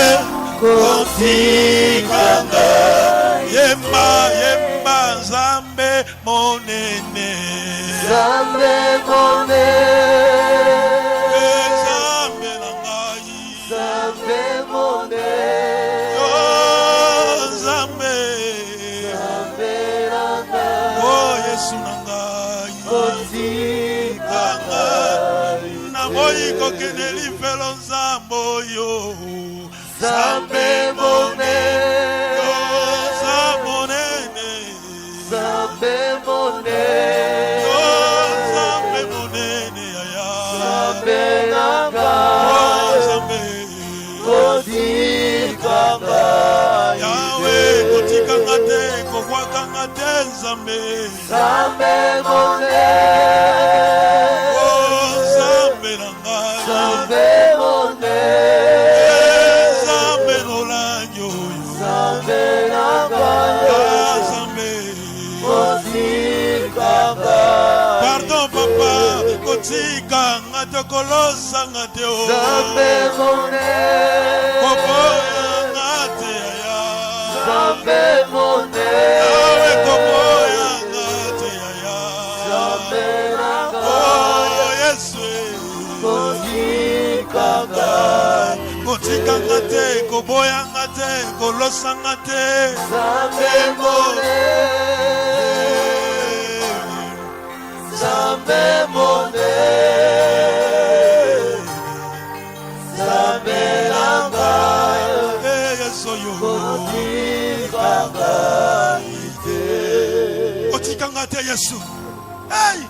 kotika ngai yemba Nzambe monene Nzambe monene Nzambe na ngai Nzambe monene oh Nzambe Nzambe na ngai oh Yesu na ngai kotika ngai na boyi kokende lifelo Nzambe oyo Nzambe monene Nzambe monene Nzambe monene aya Nzambe nanga Nzambe kotika ngai Yahweh kotika ngate kokwaka ngate Nzambe Nzambe monene Nzambe nanga Nzambe monene Nzambe nolangi oyo Nzambe nanga Pardon papa, kotika ngate kolosa ngate o Nzambe monene koboya ngate aya Nzambe monene awe koboya ngate aya Nzambe nanga oh Yesu kotika ngate koboya ngate kolosa ngate Nzambe monene Nzambe monene Nzambe nanga Yesu yo kotika ngai te kotika ngate Yesu hey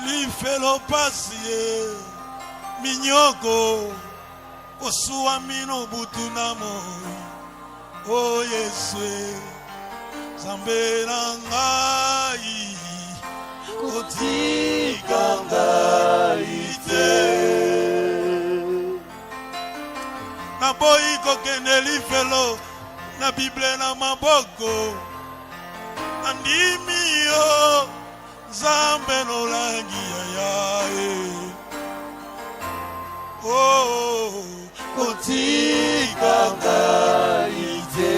Lifelo pasie minyoko kosuwa mino butu na moi oh Yesu Nzambe na ngai kotika ngai te na boyi kokende lifelo na Bible na maboko andimi yo Nzambe nolangi ayae oh kotika ngai te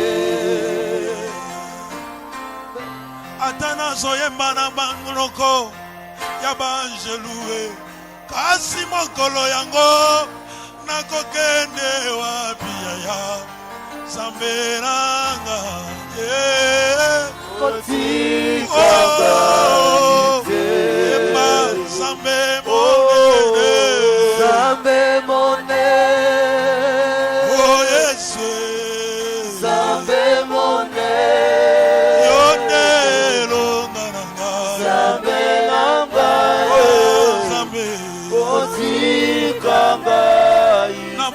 Atana zoyemba na bangloko ya banjelue kasi mokolo yango nakokende wapi ya Zamberanga kotika Ema Zambe monene Zambe monene Oh Yesu Zambe monene Yone longananga Zambe namba Zambe kotika na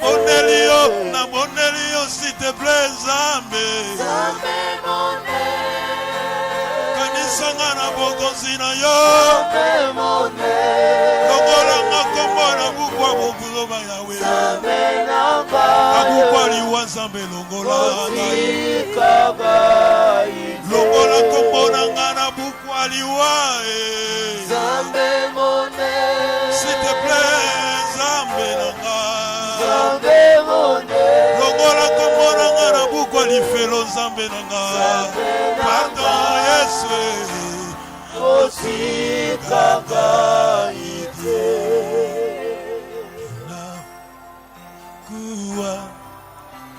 bonelio s'il te plaît Zambe Zambe monene kanisanga na bokonzi na yo Zambe monene lokola makombo na bukwa bokuloba yawe Zambe namba akukwa liwa Zambe longola kotika longola kombo na nga na bukwa liwa Zambe monene s'il te plaît Zambe na nga Zambe monene longola kombo na nga na bukwa lifelo Zambe na nga pardon Yesu kotika kuwa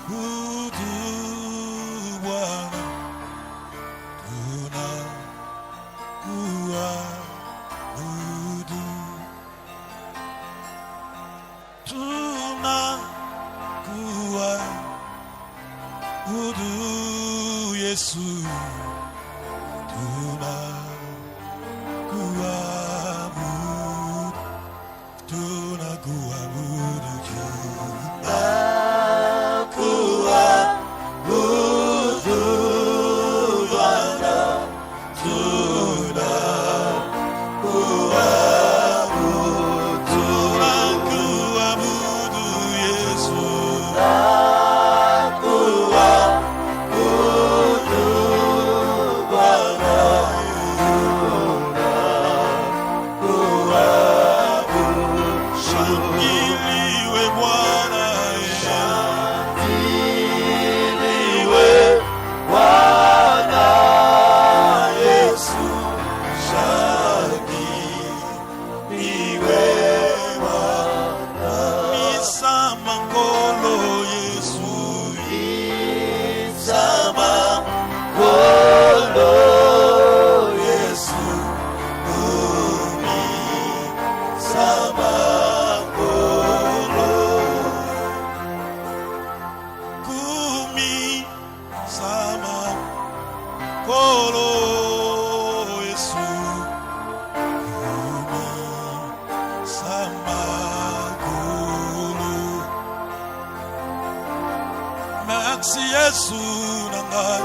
budu Bwana tuna kuwa budu tuna kuwa budu Yesu tuna kuwa budu tuna kuwa budu kuwa budu Bwana tuna kuwa budu Yesu kuwa budu Bwana kuwa shangiliwe Bwana shangiliwe Bwana Yesu shangiliwe Bwana misama ngolo Yesu Sama Kolo Yesu umi sama ngolo kumi sama ngolo Yesu kumi sama ngolo merci Yesu nangai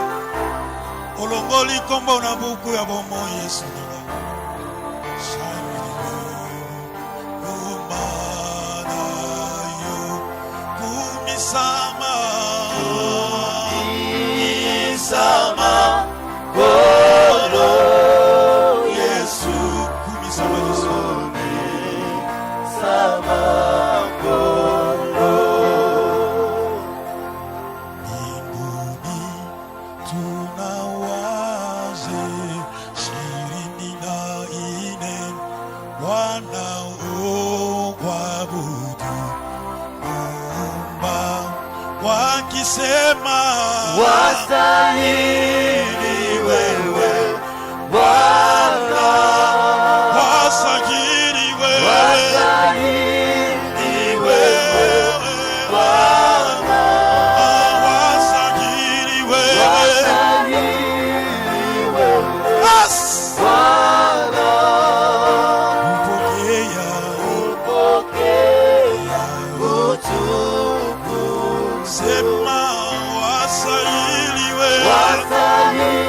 olongoli kombo na buku ya bomo Yesu nangai Sama Kolo Yesu kumisama Yesu Sama Kolo mbinguni tunawaze 24 Bwana kuabudu umba wakisema wastahili wewe Bwana wastahili wewe wastahili wewe Bwana wastahili wewe wastahili wewe Bwana upokea utukufu sema wastahili wewe wastahili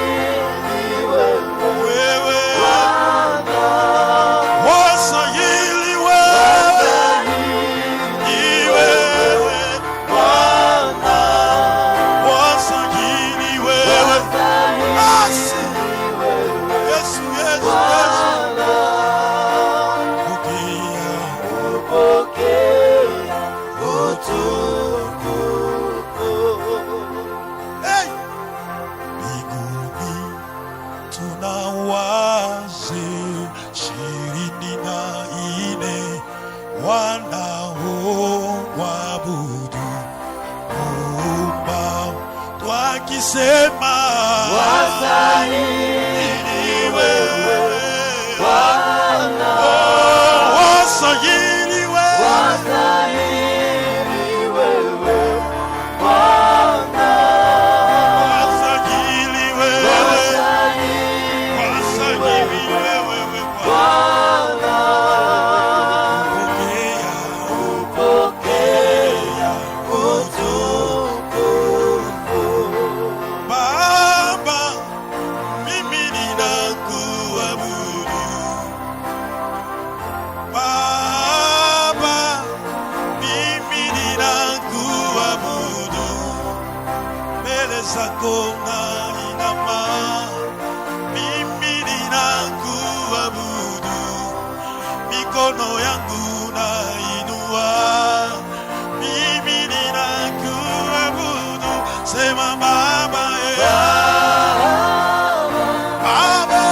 wana waze 24 wanaoabudu Muumba wakisema wastahili wewe Bwana, wastahili wewe Bwana, wastahili wewe Bwana, pokea utukufu. Baba, mimi ninakuabudu. Baba, mimi ninakuabudu. Mbele zako nainama, mimi ninakuabudu. Mikono yangu nainua, mimi ninakuabudu. Sema Baba, Baba,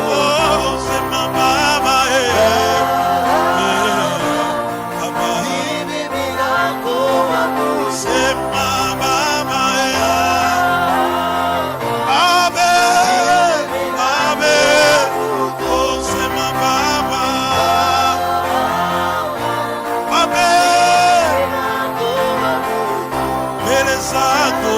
oh, sema Baba, Baba, sema Baba, Abe, Abe, oh, sema Baba, Abe, mbele zako,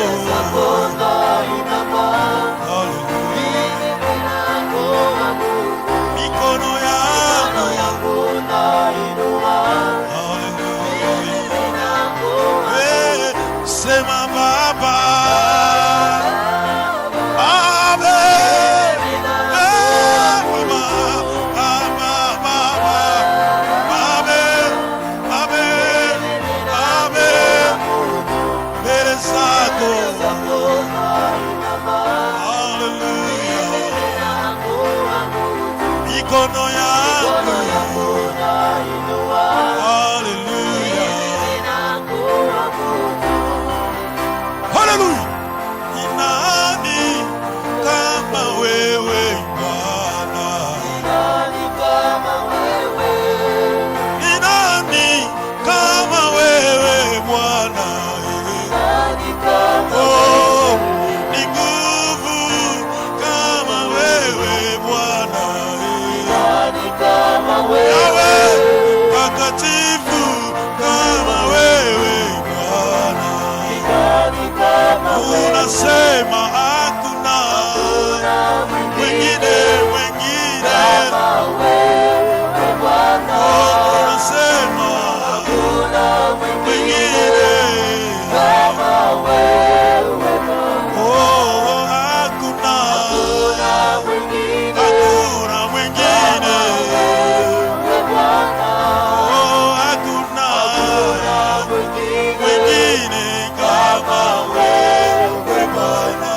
mikono yangu, hallelujah, sema Baba, Abe, mbele zako, hallelujah, mikono yangu, hallelujah, hallelujah. Ni nani kama wewe Bwana? Ni nani kama wewe Bwana? Oh, ni nguvu kama wewe Bwana. Yahweh, takatifu kama wewe Bwana. Unasema hakuna mwingine. Oh, unasema mwingine. Oh, hakuna mwingine. Oh, hakuna mwingine kama wewe Bwana.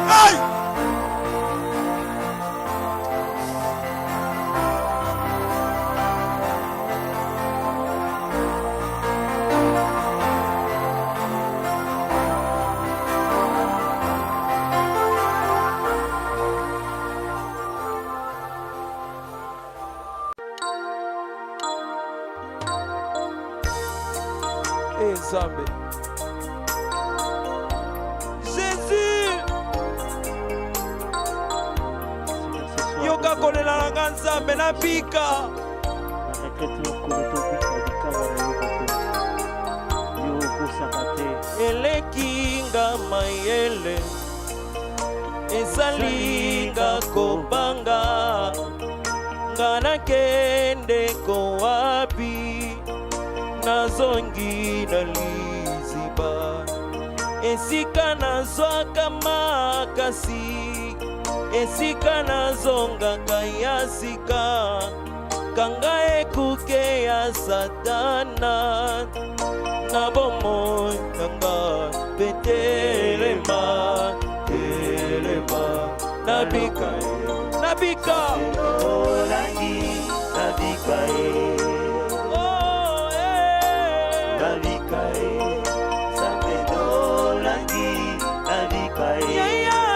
Hey! Nzambe Jésus yoka kolela nanga Nzambe napika elekinga mayele esalinga kobanga ngana kende ko wapi nazongi na liziba esika nazwaka makasi esika nazongaka ya sika kanga ekuke ya satana na bomoi nanga betelema telema nabika olangi nabika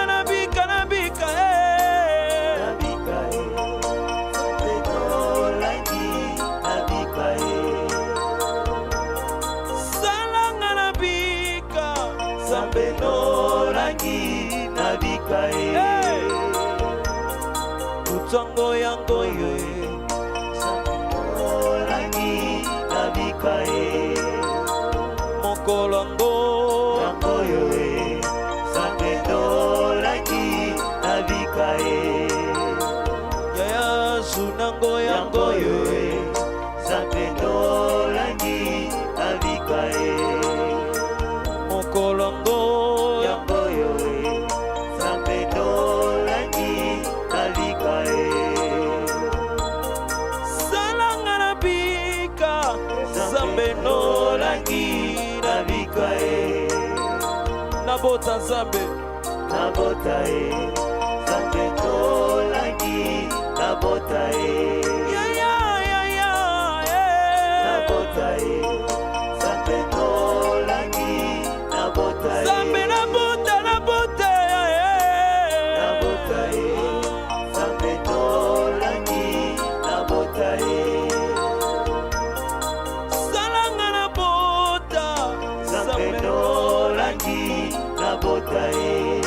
nabika motango yango yo Olangi nabikae mokolongo yango yo Olangi nabikae yaya sunango yango yo Olangi nabikae mokolongo yango yo Olangi nabikae salanga na bika Nzambe Olangi nabikae nabota Nzambe nabotae Nzambe Olangi nabotae nabotae Nzambe Olangi nabotae Nzambe nabota nabotae Nzambe Olangi nabotae salanga nabota Nzambe Olangi nabotae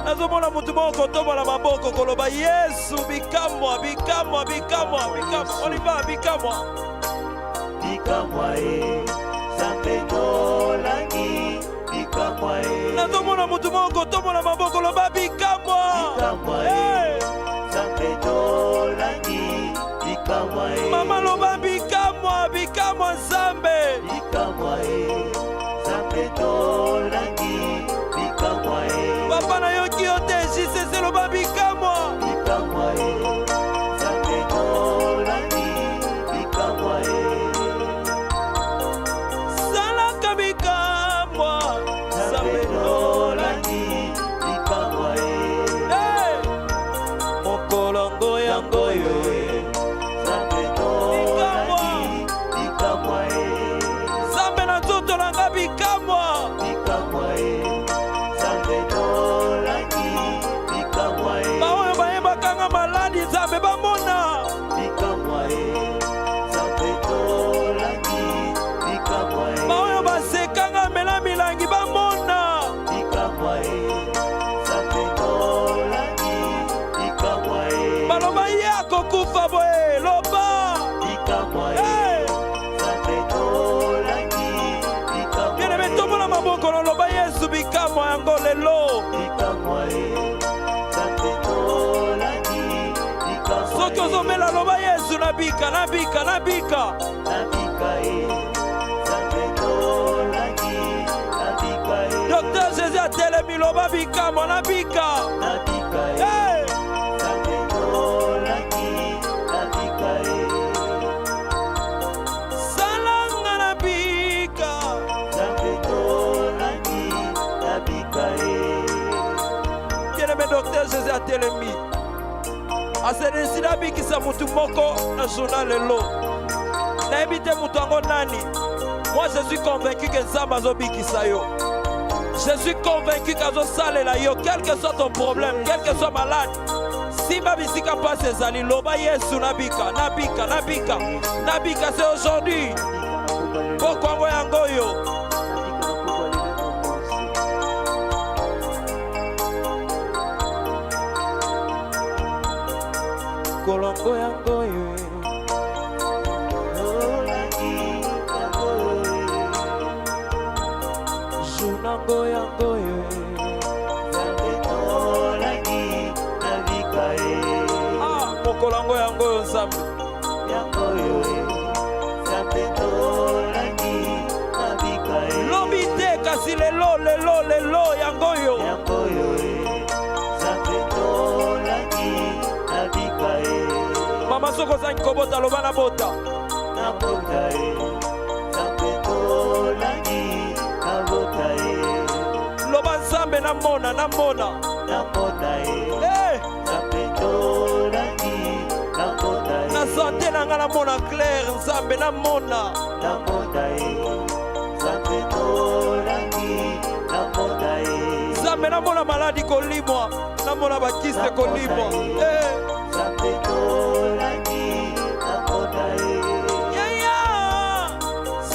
nazomona mutu moko tobola maboko koloba Yesu bikamwa bikamwa bikamwa bikamwa oliva bikamwa bikamwa Nzambe Olangi bikamwa nazomona mutu moko tobola maboko loba bikamwa Nzambe Olangi bikamwa mama loba bikamwa bikamwa Nzambe bikamwa Nzambe Olangi bikamwa papa na yoki yo te jisese loba bikamwa bikamwa Nzambe Olangi bikamwa salaka bikamwa Nzambe Olangi bikamwa mokolongo yango yo Nzambe Olangi bikamwa Nzambe na nzoto nanga bikamwa bikamwa Nzambe Olangi bikamwa baoyo bayebakanga maladi Nzambe bamona bikamwa Nzambe Olangi bikamwa baoyo basekanga mela milangi bamona bikamwa Nzambe Olangi bikamwa baloba ye akokufa boye loba bikamwa Nzambe Olangi bikamwa bien-aimé tombola maboko loloba Yesu bikamwa yango lelo bikamwa Nzambe Olangi bikamwa soki ozomela loba Yesu nabika nabika nabika nabikae Nzambe Olangi nabikae Docteur Jésus atelemi loba bikamwa nabika nabikae Nzambe Olangi nabikae salanga nabika Nzambe Olangi nabikae bien-aimé Docteur Jésus atelemi asenesi nabikisa mutu moko na journal lelo nayebi te mutu yango nani. Moi je suis convaincu que Nzambe azobikisa yo. Je suis convaincu qu'azosalela yo quel que soit ton problème, quel que soit malade. Simba bisika passe ezali loba Yesu nabika nabika nabika nabika c'est aujourd'hui. Pokwango yango yo. Kolongo yango yo. Junango yango yo. Ah, mokolango yango yo Nzambe. Lobi te kasi lelo yango yo. Mama soko zangi kobota loba na bota. Loba Nzambe namona namona. Hey! Na santé nanga namona clair Nzambe namona. Nzambe namona maladi kolimwa, namona bakiste kolimwa. Yaya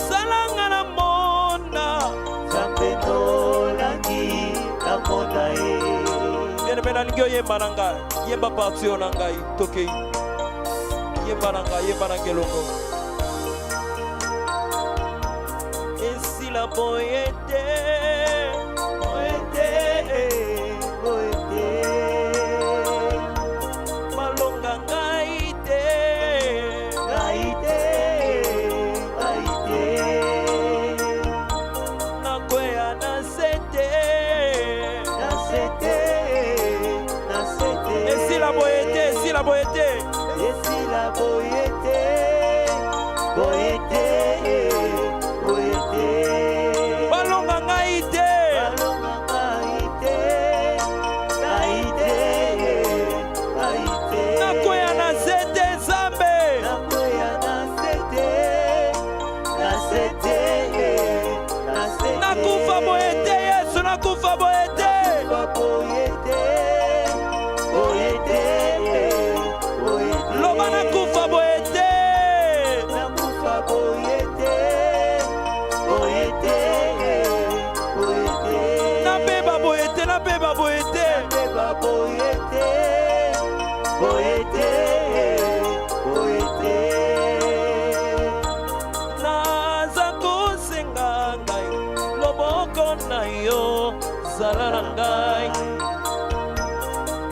salanga namona. Bien-aimé nalingi oyemba na ngai yemba parti oyo na ngai tokei yemba na ngai yemba na ngelongo esila boye te malonga ngai te nakwea na sete esila boye te esila boye te balonga ngai te nakwea na sete nzambe nakufa boye te yesu nakufa boye te loba nakufa boye te nabeba boye te nabeba boye te naza kosenga ngai loboko na yo zala na ngai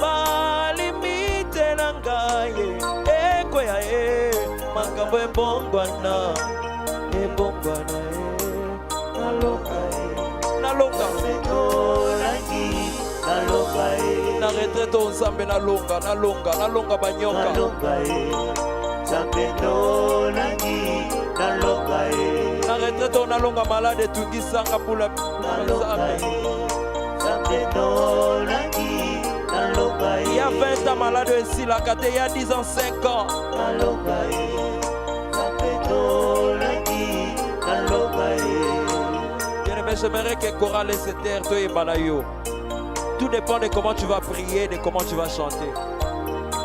balimite na ngai ekoya ye makambo ebongwana nalonga na retraite o nzambe nalonga banyoka na retraite o nalonga malade etungisanga mpula nzambe ya 20 ans malade esilaka te ya 10 ans 5 ans bien-aimé, j'aimerais que chorale se terre toi et balayo. Tout dépend de comment tu vas prier, de comment tu vas chanter.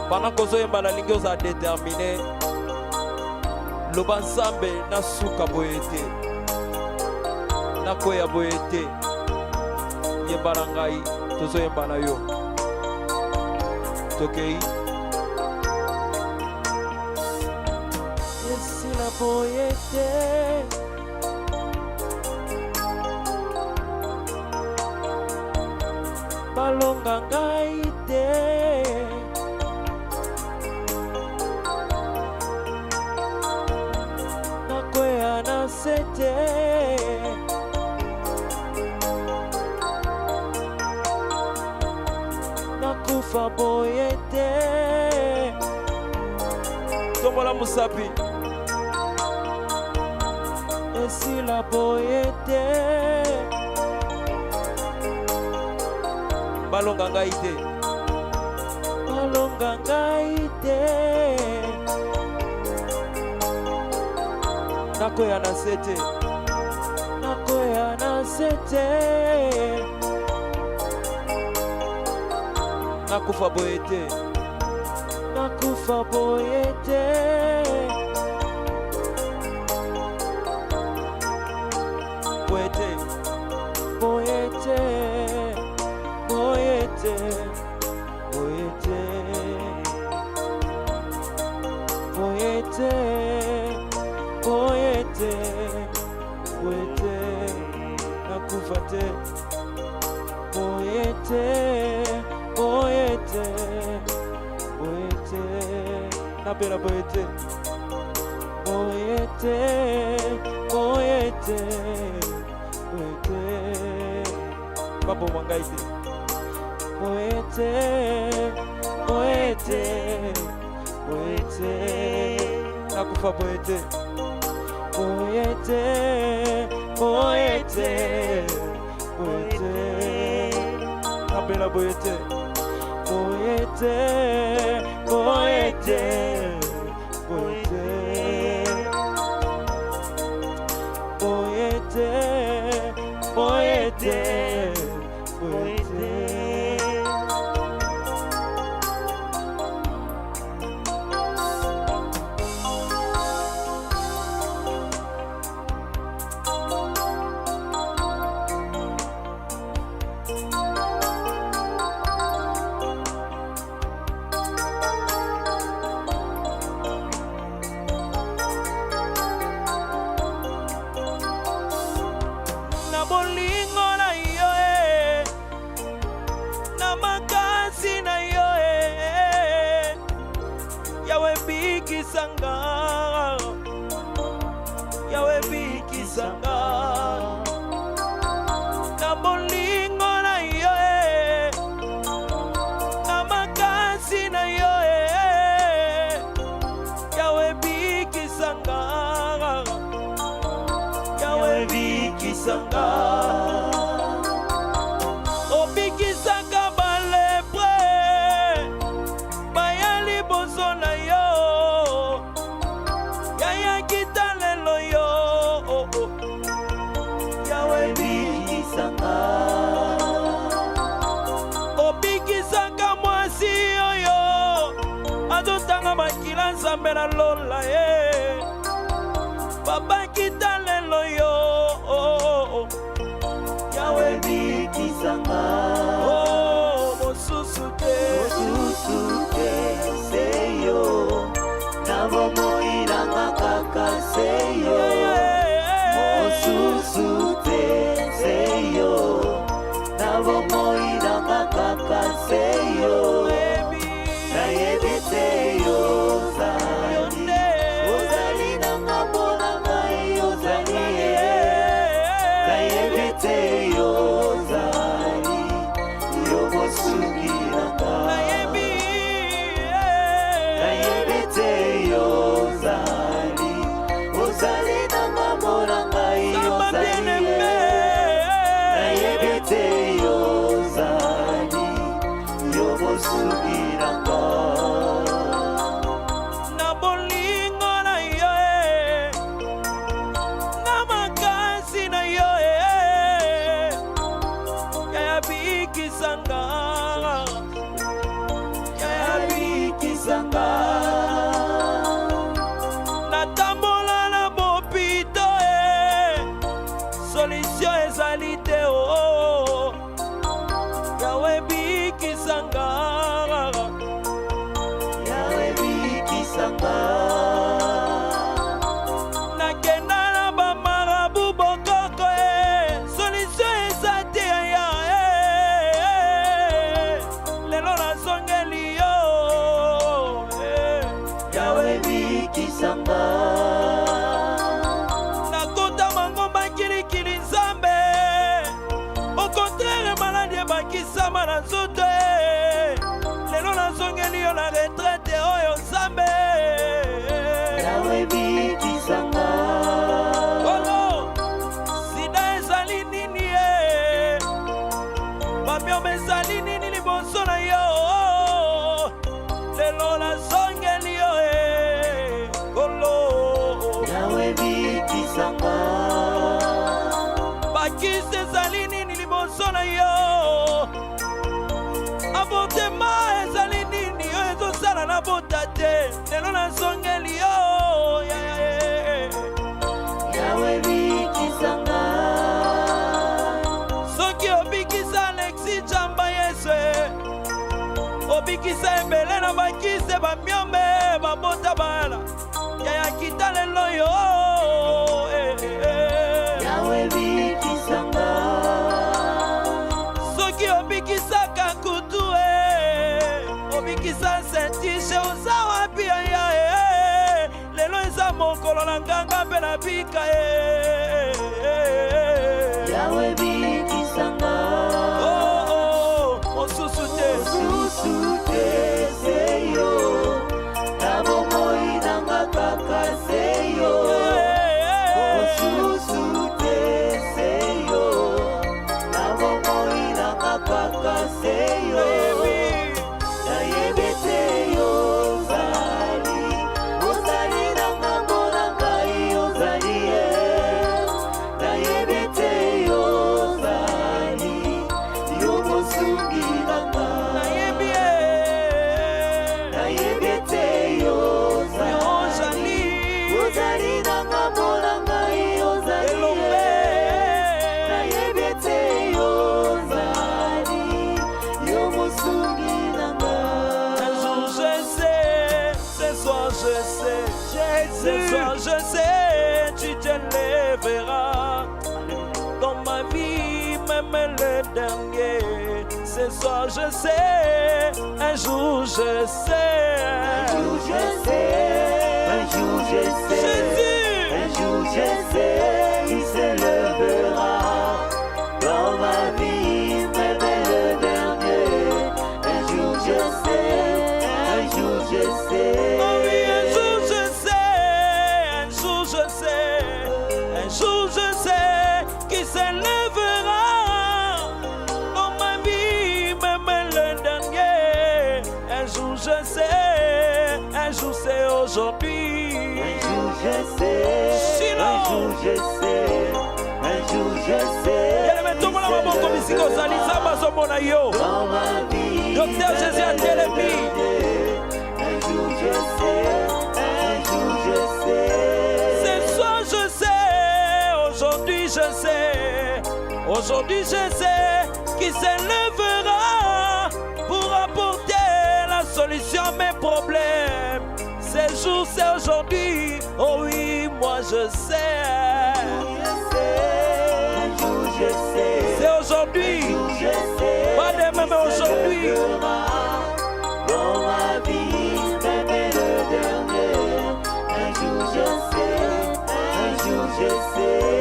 Pendant que vous avez déterminé le bansambe na suka boyete na koya boyete yebarangai tozo yembana yo tokei esila boyete balonga ngai te nakwea na sete nakufa boye te tombola musapi esila boye te balonga ngai te nakwea na sete nakufa boye te nakufa te napela boyete baboma ngai te nakufa boyete napela boyete nzambe na lola Papa kita lelo yo Yawe bikisanga mosusu te seyo Nabo moiranga kaka seyo Mosusu te seyo Nabo moiranga kaka seyo Nayebite yo zali Ozali nanga mona ngai ozali Nayebite yo zali Yo mosungiranga Nayebite yo zali Ozali nanga mona ngai ozali Nayebite yo zali Yo mosungiranga na bolingo na yo na makasi na yo ya bikisanga natambola na bopito solution ezali te yawe bikisanga nakenda na bamarabu bokoko solution eza te ya lelo nazongeli yo Yawe bikisanga nakota mangomba kilikili nzambe au contraire maladi ebakisama na nzoto lelo nazongeli yo na retraite oyo nzambe Yawe bikisanga olo sida ezali nini bamioma ezali nini liboso na yo lelo nazongeli yo olo Yawe bikisanga bakisi ezali nini liboso na yo avortema ezali nini oyo ezosala na bota te lelo nazongeli yo Yawe bikisanga soki obikisa Alexi Jamba Yesu obikisa ebele na bakise bamiome babota bana yaya kita lelo yo Yawe bikisanga soki obikisaka kutu obikisa sentishe oza wapi aya lelo eza mokolo na nganga mpe na bika Yawe bikisanga mosusu te seyo Nabo moiranga kaka seyo Mosusu te seyo Nabo moiranga kaka seyo Nayebite yo zali Ozali nanga mona ngai ozali Nayebite yo zali Yo mosungiranga Nayebite yo zali Ozali nanga mona ngai ozali Nayebite yo zali Yo mosungiranga ce soir je sais, ce soir je sais, tu te lèveras dans ma vie, même le dernier. Ce soir je sais, un jour je sais, un jour je sais, Jésus, un jour je sais, il se lèvera dans ma vie, même le dernier. Un jour je sais, un jour je sais. oh oui, un jour je sais, un jour je sais, un jour je sais qu'il se lèvera dans ma vie, même le dernier. Un jour je sais, un jour c'est aujourd'hui. Un jour je sais, un jour je sais, un jour je sais. Dans ma vie, Docteur Jésus a télémi. Un jour je sais, un Aujourd'hui je sais qui s'élèvera pour apporter la solution à mes problèmes. C'est jour, c'est aujourd'hui, oh oui, moi je sais. C'est aujourd'hui, pas demain mais aujourd'hui. Dans ma vie, même le dernier, un jour je sais, un jour je sais.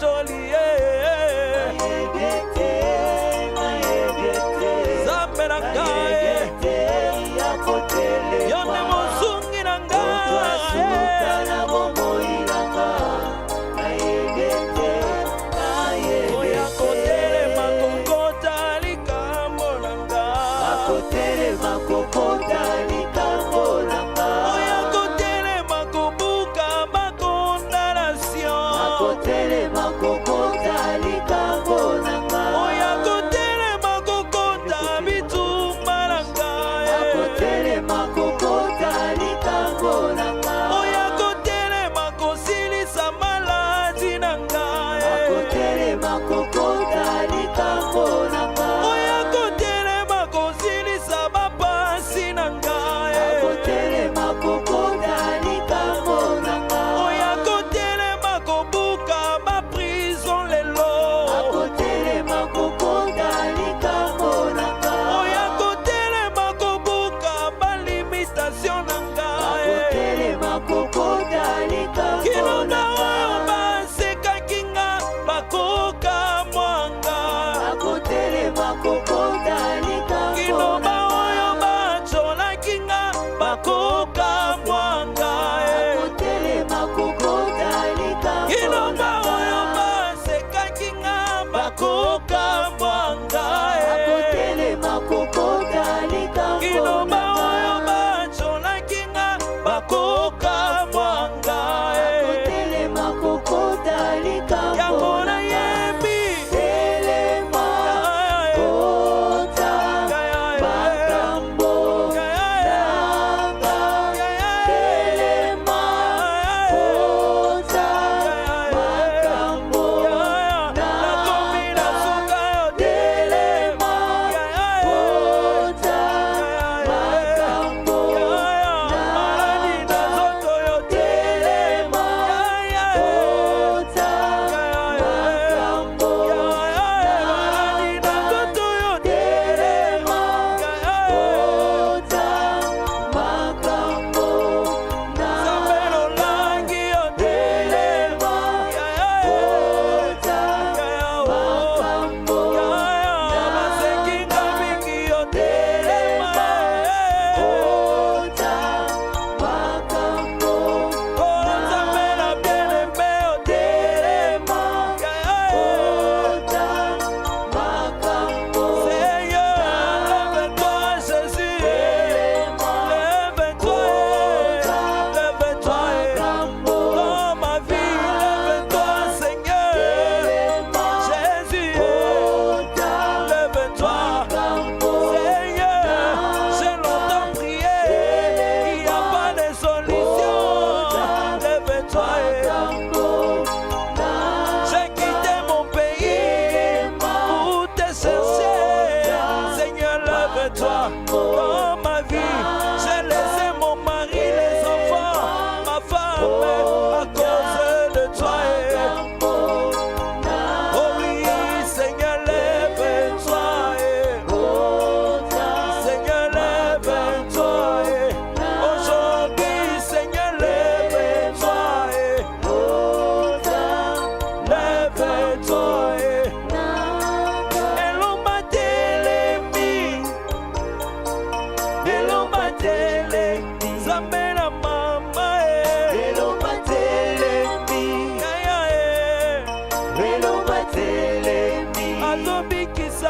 Dele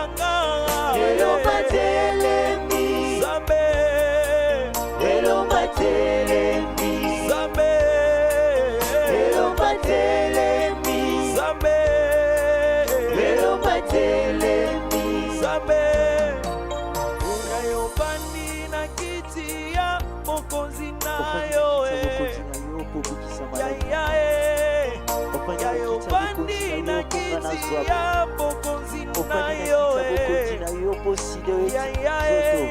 nanga elomba telemi Zambe elomba telemi Zambe elomba telemi Zambe elomba telemi Zambe Yayobani na kiti ya mokonzi na yo Yayobani na kiti ya mokonzi na yo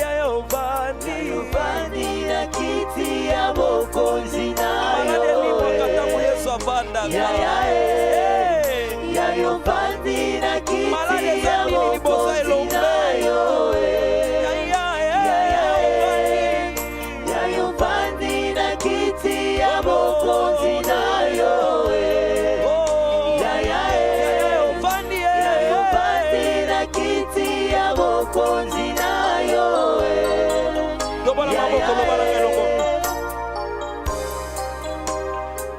Yayobani na kiti ya mokonzi na Yayobani na kiti ya mokonzi na Yayobani na kiti ya mokonzi na Yayobani na kiti ya mokonzi na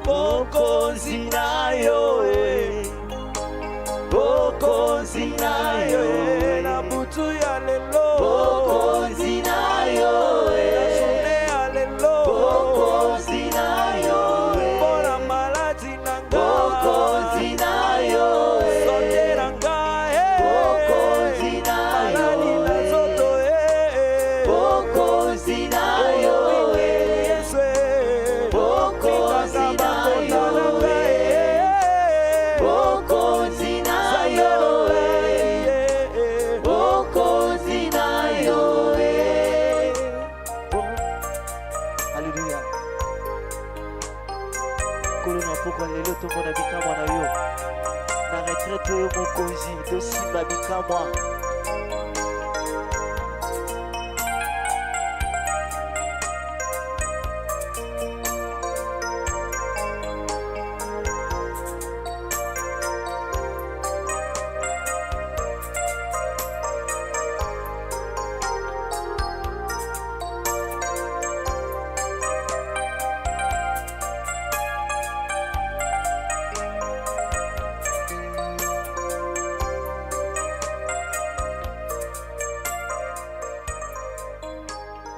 Mokonzi na Mokonzi na na butu ya lelo Mokonzi na Shune ya lelo Mokonzi na Bona maladi nanga Mokonzi na Sote nanga Mokonzi na maladi na zoto Mokonzi na Yeswe Mokonzi na Mokonzi na Mokonzi na Alléluia. Kolona poko lelo tomona bikamwa na yo. Na retraite oyo mokonzi tosimba bikamwa.